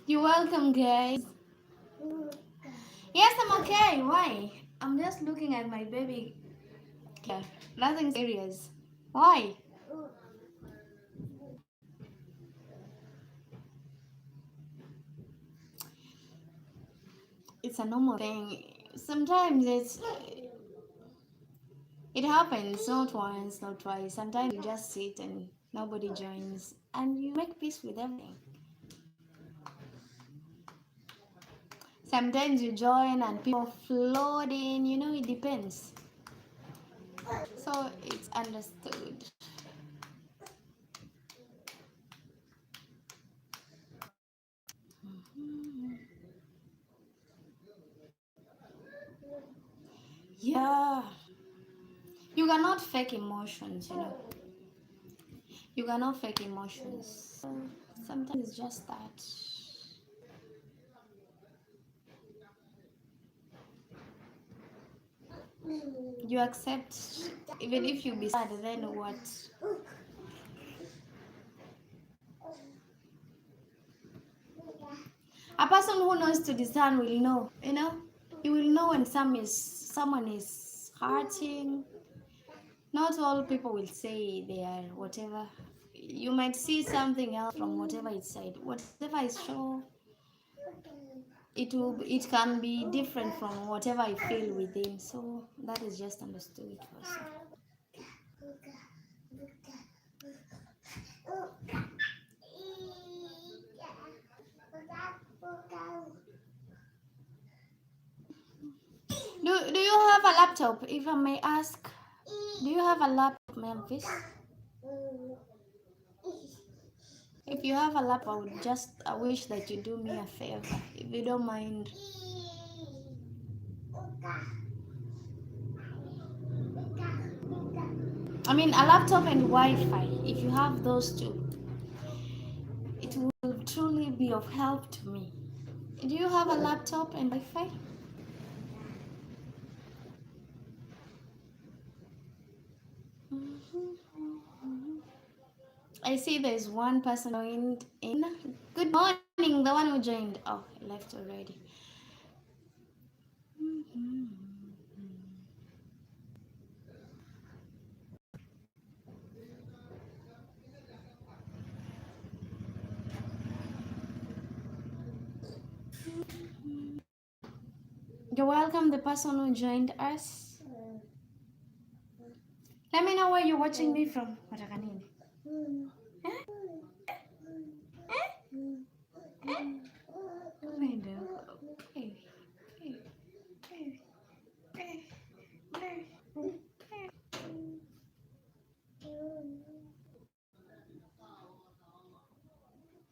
You're welcome, guys. Yes, I'm okay. Why? I'm just looking at my baby. Yeah, nothing serious. Why? It's a normal thing. Sometimes it happens not once, not twice. Sometimes you just sit and nobody joins, and you make peace with everything. Sometimes you join and people flood in. It depends. So it's understood. Yeah. You cannot fake emotions. You cannot fake emotions. So sometimes it's just that. You accept, even if you be sad, then what? A person who knows to discern will know. You will know when someone is hurting. Not all people will say they are whatever. You might see something else from whatever is said. Whatever is shown, it can be different from whatever I feel within. So that is just understood also. Do you have a laptop, if I may ask? Do you have a laptop, Memphis? If you have a laptop, I would just I wish that you do me a favor, if you don't mind. I mean, a laptop and Wi-Fi. If you have those two, it will truly be of help to me. Do you have a laptop and Wi-Fi? I see there's one person joined in. Good morning, the one who joined. Oh, left already. You're welcome, the person who joined us. Let me know where you're watching me from. Wataka nini? Eh? Eh? Wenda. Eh, eh, eh, eh, eh,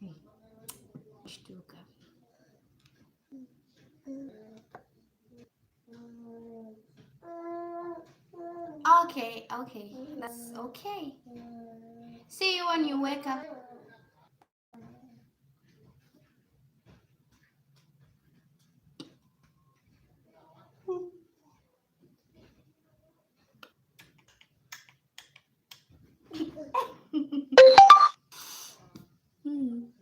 eh. Shtuka. Okay, okay. That's okay. See you when you wake up. Hmm. Mm.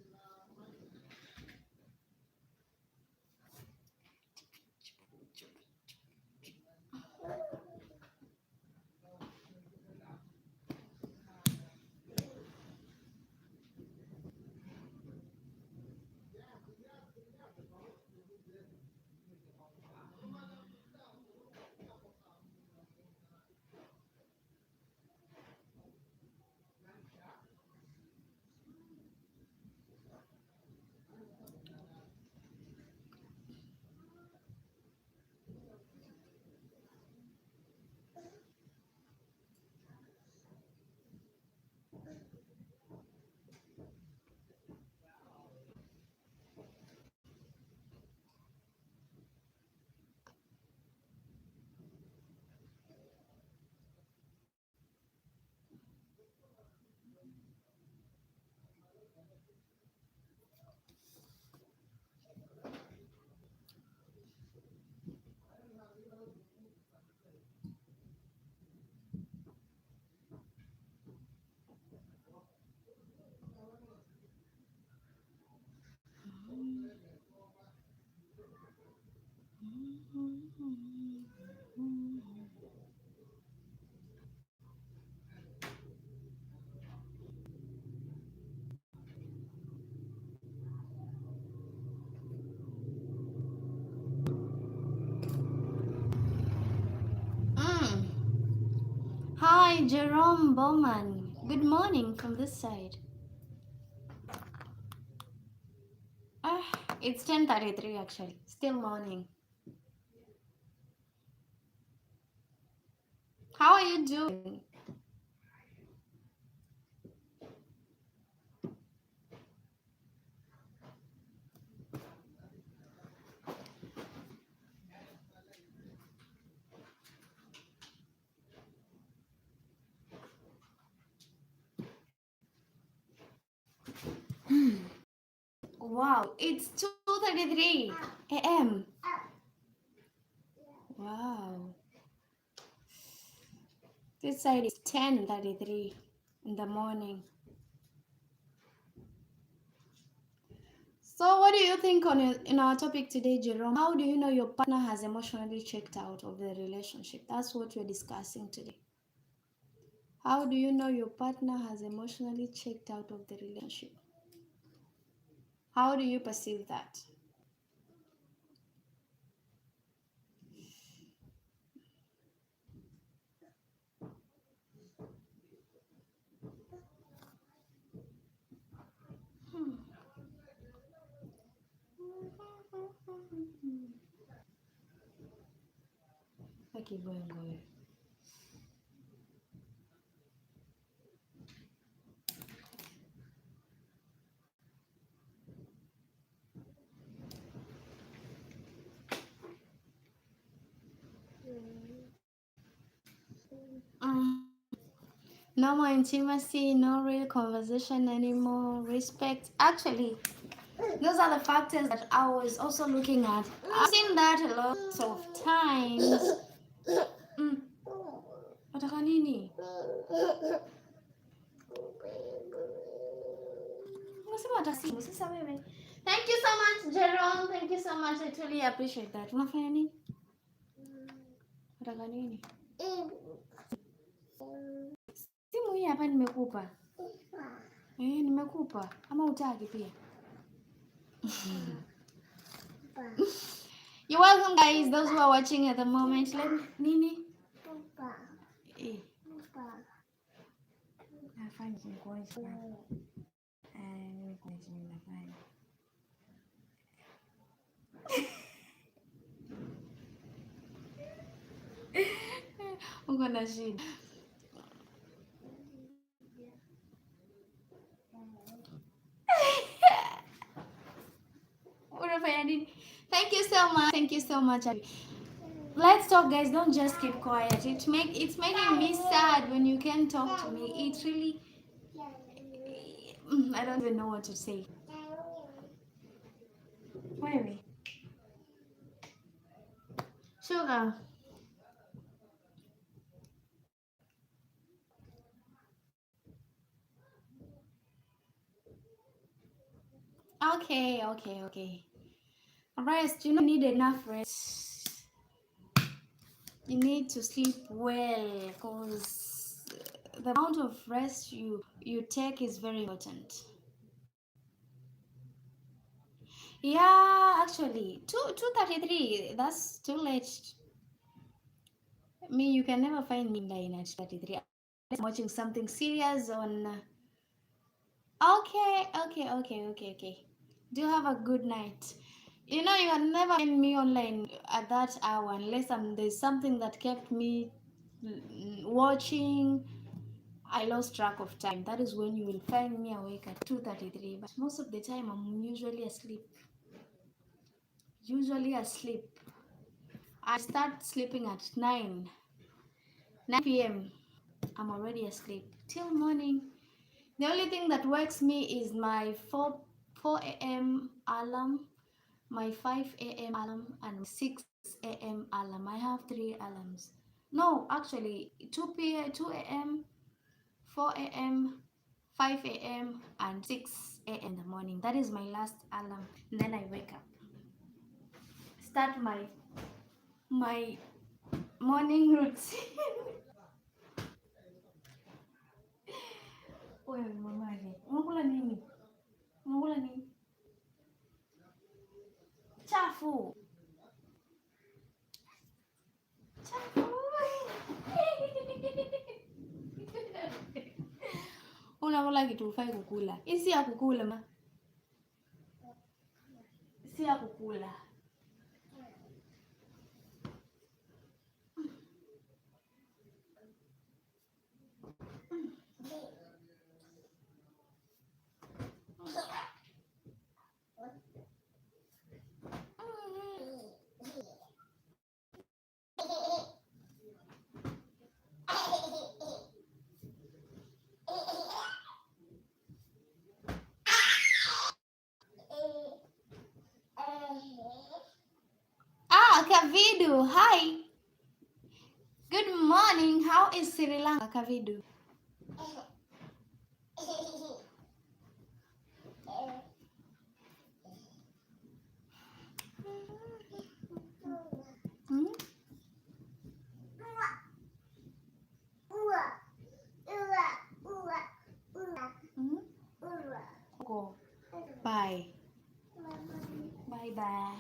Hi, Jerome Bowman. Good morning from this side. Ah, it's 10:33 actually. Still morning. How are you doing? Wow, it's 2:33 a.m. Wow. This side is 10:33 in the morning. So, what do you think in our topic today, Jerome? How do you know your partner has emotionally checked out of the relationship? That's what we're discussing today. How do you know your partner has emotionally checked out of the relationship? How do you perceive that? Okay, go and go. No more intimacy, no real conversation anymore, respect. Actually, those are the factors that I was also looking at. I've seen that a lot of times. Mm. Wataka nini? Unasema watasimu, sasa wewe. Thank you so much, Jerome. Thank you so much. I truly appreciate that. Unafanya nini? Wataka nini? Simu hii hapa nimekupa. Nimekupa. Ama utaki pia? You're welcome, guys. Those who are watching at the moment. Let me, Nini. Nafanya nikuonyeshe. Nikuonyeshe nafanya. Uko na shida. Unafanya nini? Thank you so much. Thank you so much. Let's talk, guys. Don't just keep quiet. It's making me sad when you can't talk to me. It really, I don't even know what to say. Wait. Sugar. Okay. Rest. You don't need enough rest. You need to sleep well because the amount of rest you take is very important. Yeah, actually, 2:33. That's too late. Me, you can never find me lying at 33. I'm watching something serious on. Okay. Do have a good night. You know, you can never find me online at that hour unless there's something that kept me watching. I lost track of time. That is when you will find me awake at 2:33. But most of the time, I'm usually asleep. I start sleeping at 9 p.m. I'm already asleep till morning. The only thing that wakes me is my 4 a.m. alarm, my 5 a.m. alarm, and 6 a.m. alarm. I have 3 alarms. No, actually, 2 a.m., 4 a.m., 5 a.m., and 6 a.m. in the morning. That is my last alarm. And then I wake up. Start my morning routine. Wewe mamaje, unakula nini? Chafu. Unakula kitu ufai kukula. Hii si ya kukula ma. Si ya kukula. Kavidu, hi. Good morning. How is Sri Lanka, Kavidu? Go. Bye. Bye.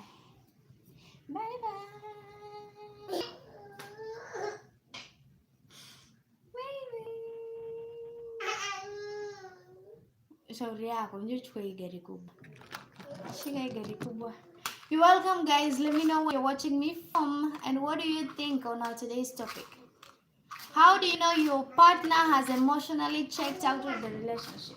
Shauri yako, njoo chukua hii gari kubwa. Shika hii gari kubwa. You're welcome, guys. Let me know where you're watching me from and what do you think on our today's topic. How do you know your partner has emotionally checked out of the relationship?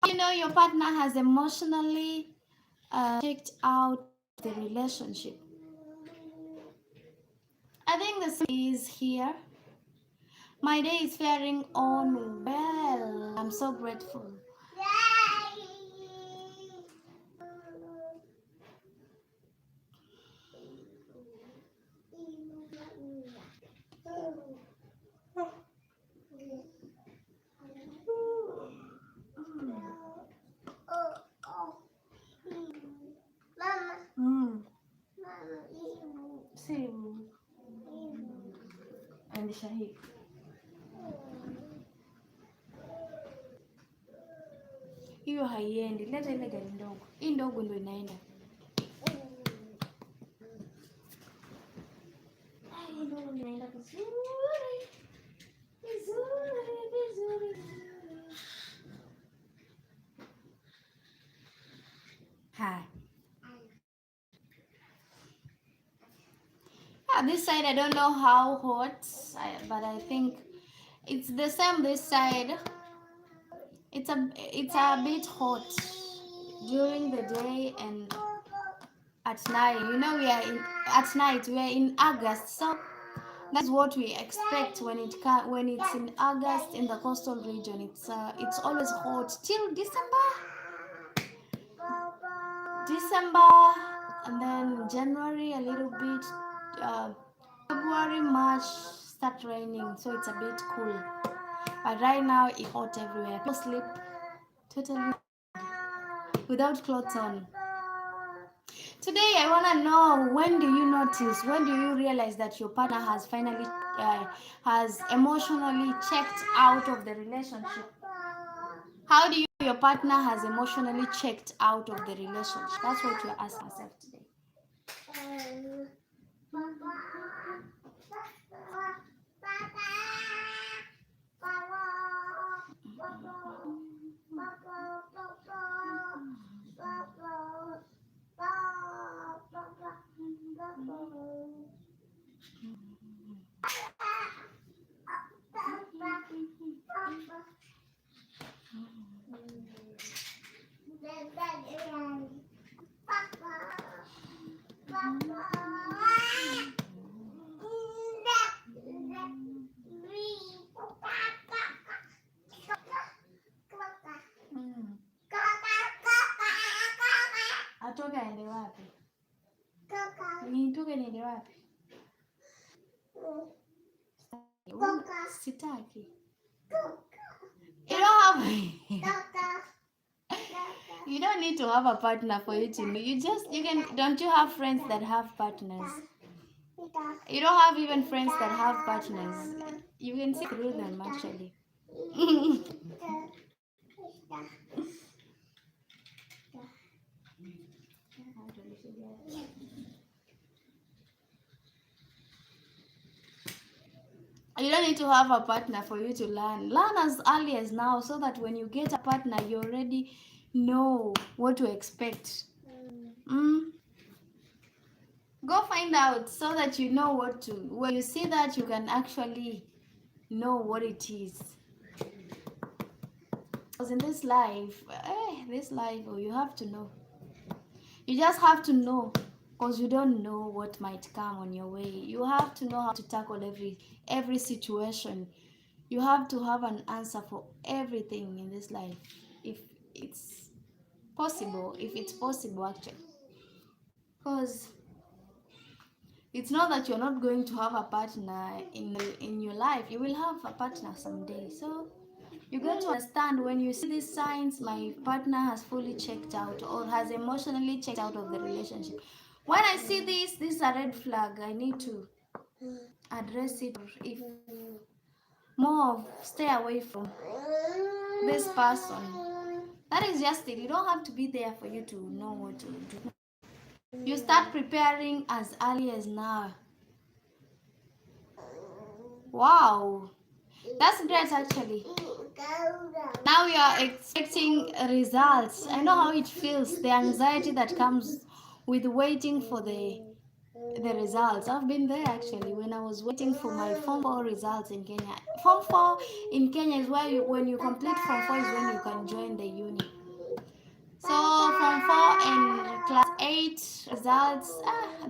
You know your partner has emotionally checked out the relationship. I think the same is here. My day is faring on well. I'm so grateful. Hiyo haiendi, leta ile gari ndogo. Hii ndogo ndio inaenda. Hii ndogo inaenda vizuri. Vizuri. Hi. This side I don't know how hot, but I think it's the same this side. It's a bit hot during the day and at night. You know, at night. We are in August, so that's what we expect when it's in August in the coastal region. It's always hot till December, and then January a little bit. February, March start raining, so it's a bit cool. But right now it's hot everywhere. People sleep totally without clothes on. Today I want to know, when do you realize that your partner has finally has emotionally checked out of the relationship? How do your partner has emotionally checked out of the relationship? That's what you ask myself today. Atoke aende wapi? Nitoke niende wapi? Sitaki. You don't have You don't need to have a partner for you to know. Don't you have friends that have partners? You don't have even friends that have partners. You can see through them actually. You don't need to have a partner for you to learn. Learn as early as now, so that when you get a partner, you already know what to expect. Go find out so that you know what to. When you see that, you can actually know what it is. Because in this life, you have to know. You just have to know, because you don't know what might come on your way. You have to know how to tackle every situation. You have to have an answer for everything in this life, if it's possible actually. Because it's not that you're not going to have a partner in your life. You will have a partner someday. So you got to understand, when you see these signs, my partner has fully checked out or has emotionally checked out of the relationship. When I see this is a red flag. I need to address it. If more, stay away from this person. That is just it. You don't have to be there for you to know what to do. You start preparing as early as now. Wow, that's great actually. Now we are expecting results. I know how it feels, the anxiety that comes with waiting for the the results. I've been there actually when I was waiting for my Form 4 results in Kenya. Form 4 in Kenya is where when you complete Form 4 is when you can join the uni. So Form 4 and class 8 results,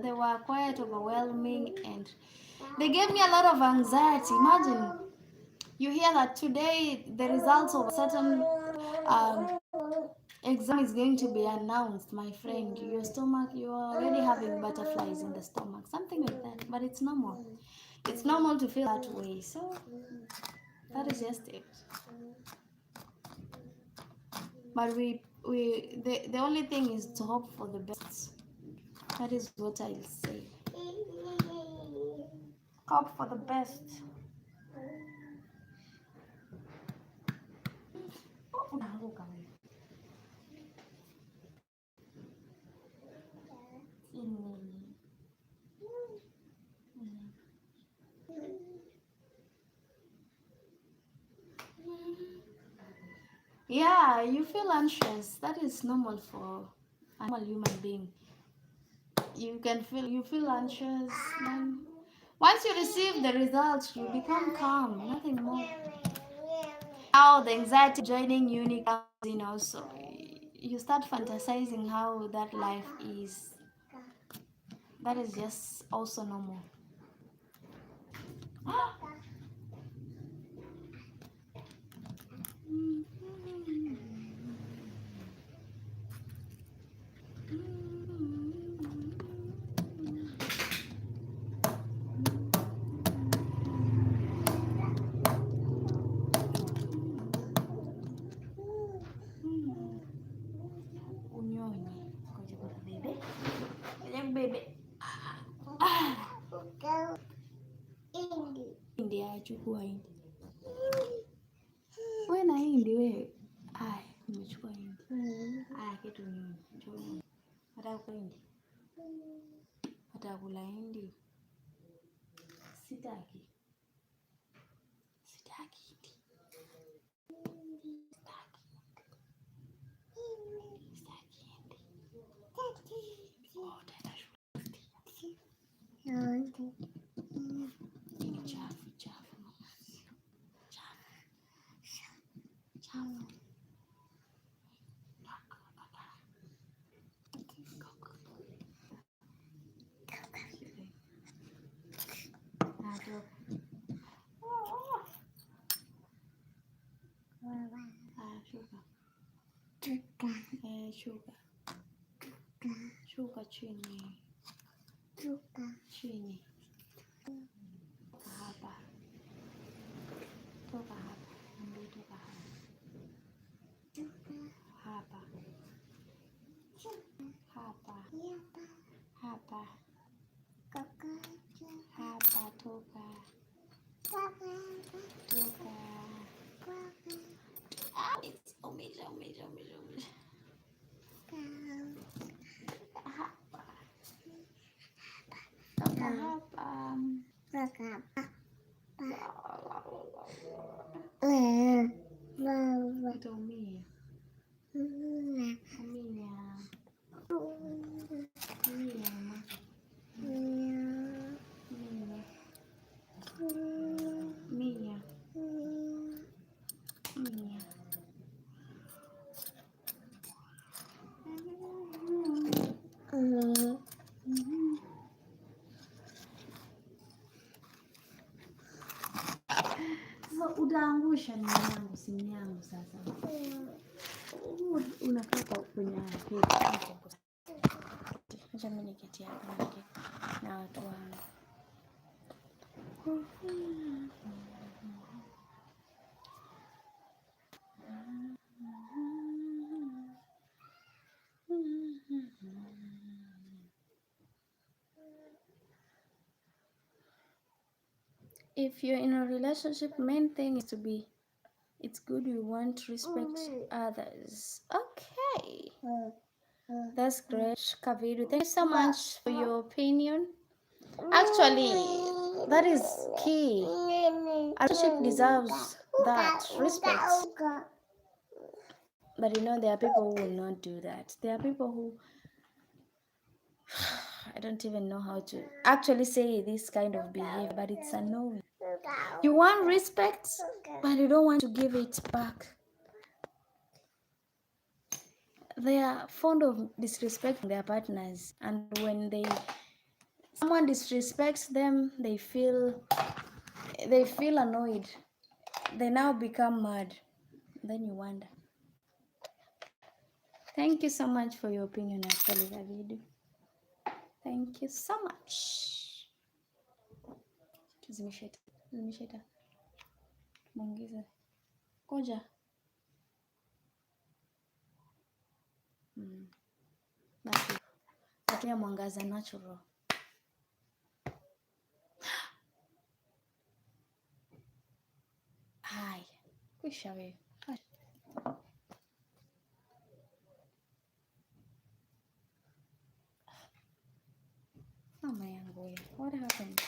they were quite overwhelming and they gave me a lot of anxiety. Imagine you hear that today the results of a certain exam is going to be announced, my friend. Your stomach, you are already having butterflies in the stomach, something like that. But it's normal. It's normal to feel that way. So that is just it. But the only thing is to hope for the best. That is what I'll say. Hope for the best. Yeah, you feel anxious. That is normal for a normal human being. You feel anxious. Then once you receive the results, you become calm. Nothing more. How the anxiety joining uni comes in also. You start fantasizing how that life is. That is just also normal. Hindi achukua hindi. Wewe na hindi wewe. Aya, nimechukua hindi. Aya, kitu nyinyi. Hata kwa hindi. Hata kula hindi. Sitaki. Sitaki hindi. Sitaki hindi. Oh, tena shule. Ni chafu, chafu. Chafu. Shuka. Shuka chini. Chini. Hapa. Toka hapa. Ndio toka hapa. Hapa. Hapa. Hapa. Hapa toka. Toka. Umeja. Hapa. Toka hapa. Utaumia. Umia. Sasa utaangusha simu yangu sasa. Unakaa kwenye kiti. Acha mimi niketi hapa na watu wangu. If you're in a relationship, main thing is to be, it's good you want to respect others. Okay. That's great, Kavidu. Thank you so much for your opinion. Actually, that is key. A relationship deserves that respect. But you know, there are people who will not do that. There are people who I don't even know how to actually say this kind of behavior, but it's annoying. You want respect, but you don't want to give it back. They are fond of disrespecting their partners, and when someone disrespects them, they feel annoyed. They now become mad. Then you wonder. Thank you so much for your opinion, actually, David. Thank you so much. Zimesheta. Mwongeze. Koja. Natumia mwangaza natural. Hai. Kwisha wewe. Mama yangu wewe. What happened?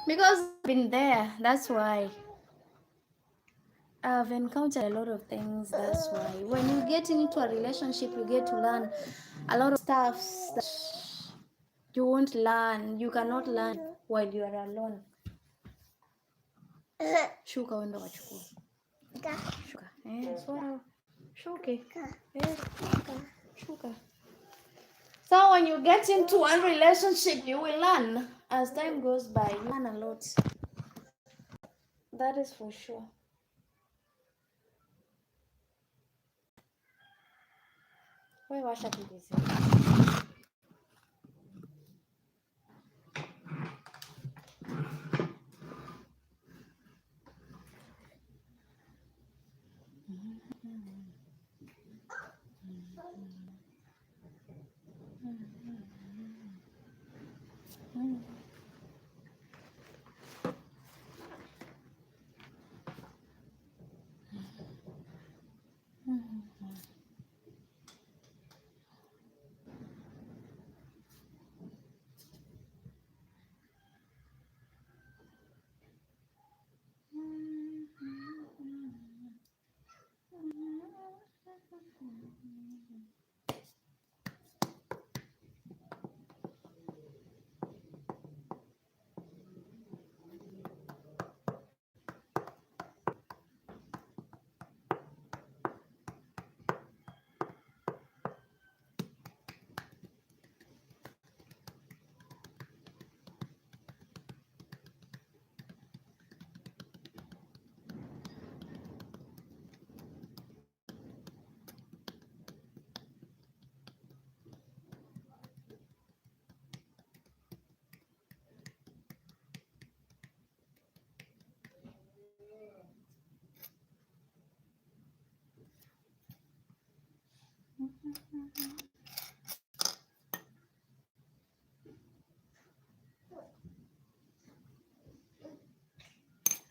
Because I've been there, that's why. I've encountered a lot of things, that's why. When you get into a relationship, you get to learn a lot of stuff that you won't learn. You cannot learn while you are alone. Shuka wendo wachukua. Shuka. Swara. Shuke. Shuka. So when you get into one relationship, you will learn. As time goes by, you learn a lot. That is for sure. Where washa TV?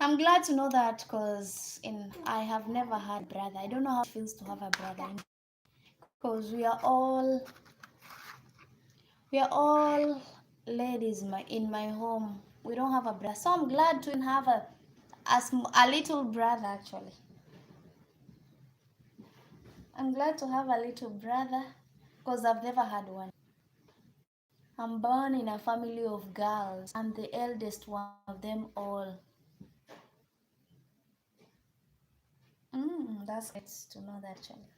I'm glad to know that because I have never had a brother. I don't know how it feels to have a brother because we are all ladies in my home. We don't have a brother, so I'm glad to have a little brother. Actually, I'm glad to have a little brother because I've never had one. I'm born in a family of girls. I'm the eldest one of them all. That's great to know that, actually.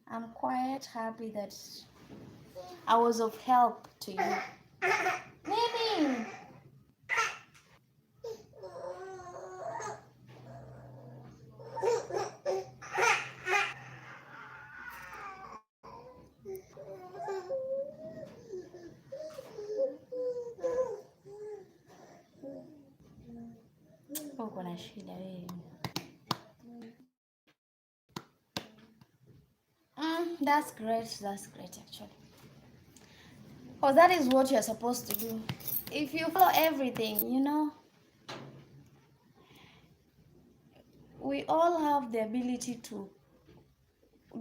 I'm quite happy that I was of help to you. Nini! Uko na shida wewe. That's great actually. Because that is what you're supposed to do. If you follow everything, we all have the ability to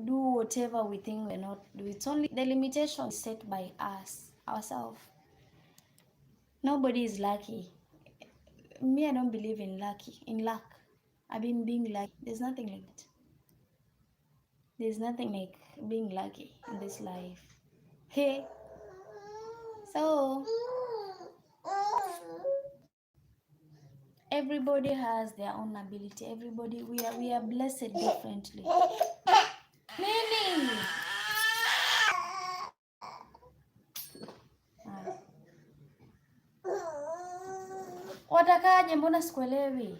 do whatever we think we're not do. It's only the limitation set by ourselves. Nobody is lucky. me, I don't believe in luck. I mean, being lucky. There's nothing like that. There's nothing like being lucky in this life. Hey, so everybody has their own ability. Everybody, we are blessed differently. Nini, watakaje? Mbona sikuelewi?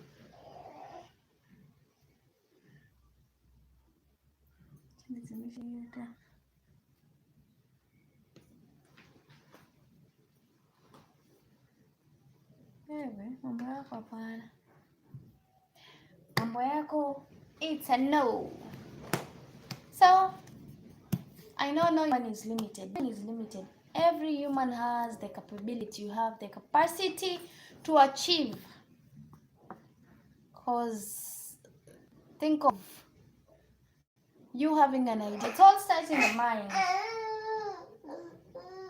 Wewe mambo yako hapana, mambo yako it's a no. So I know no one is limited. No one is limited. Every human has the capability. You have the capacity to achieve. Cause think of you having an idea. It all starts in the mind.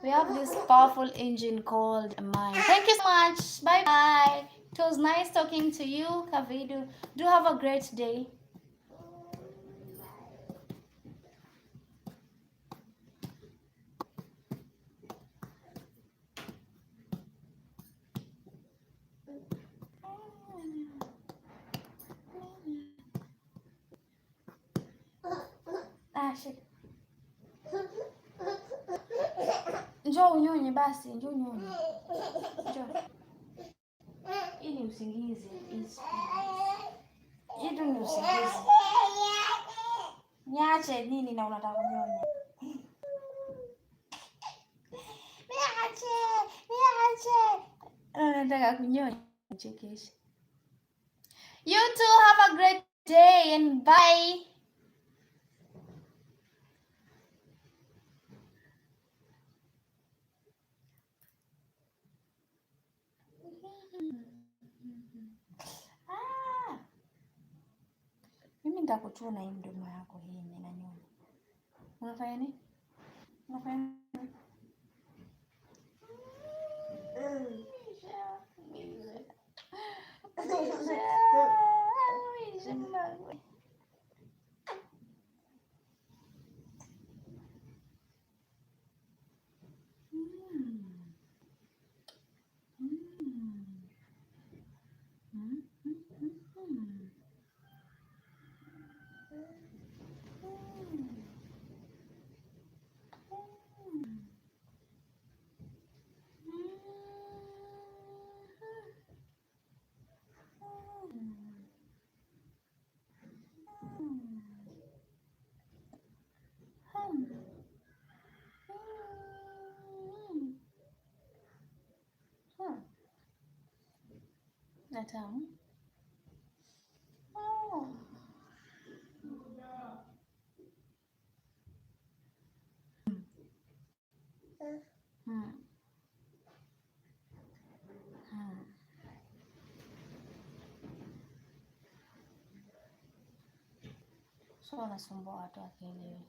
We have this powerful engine called a mind. Thank you so much. Bye bye. It was nice talking to you, Kavidu. Do have a great day. Njoo unyonye basi, njoo unyonye. Njoo. Hii ni usingizi. Hii tu ni usingizi. Niache nini na unataka kunyonya? Niache. Unataka kunyonya. Chekesha. You too have a great day and bye. Mimi nitakuchuna hii mdomo yako hii inanyonya. Unafanya nini? Unafanya nini? Tamu. Oh. So wanasumbua watu wakielewe.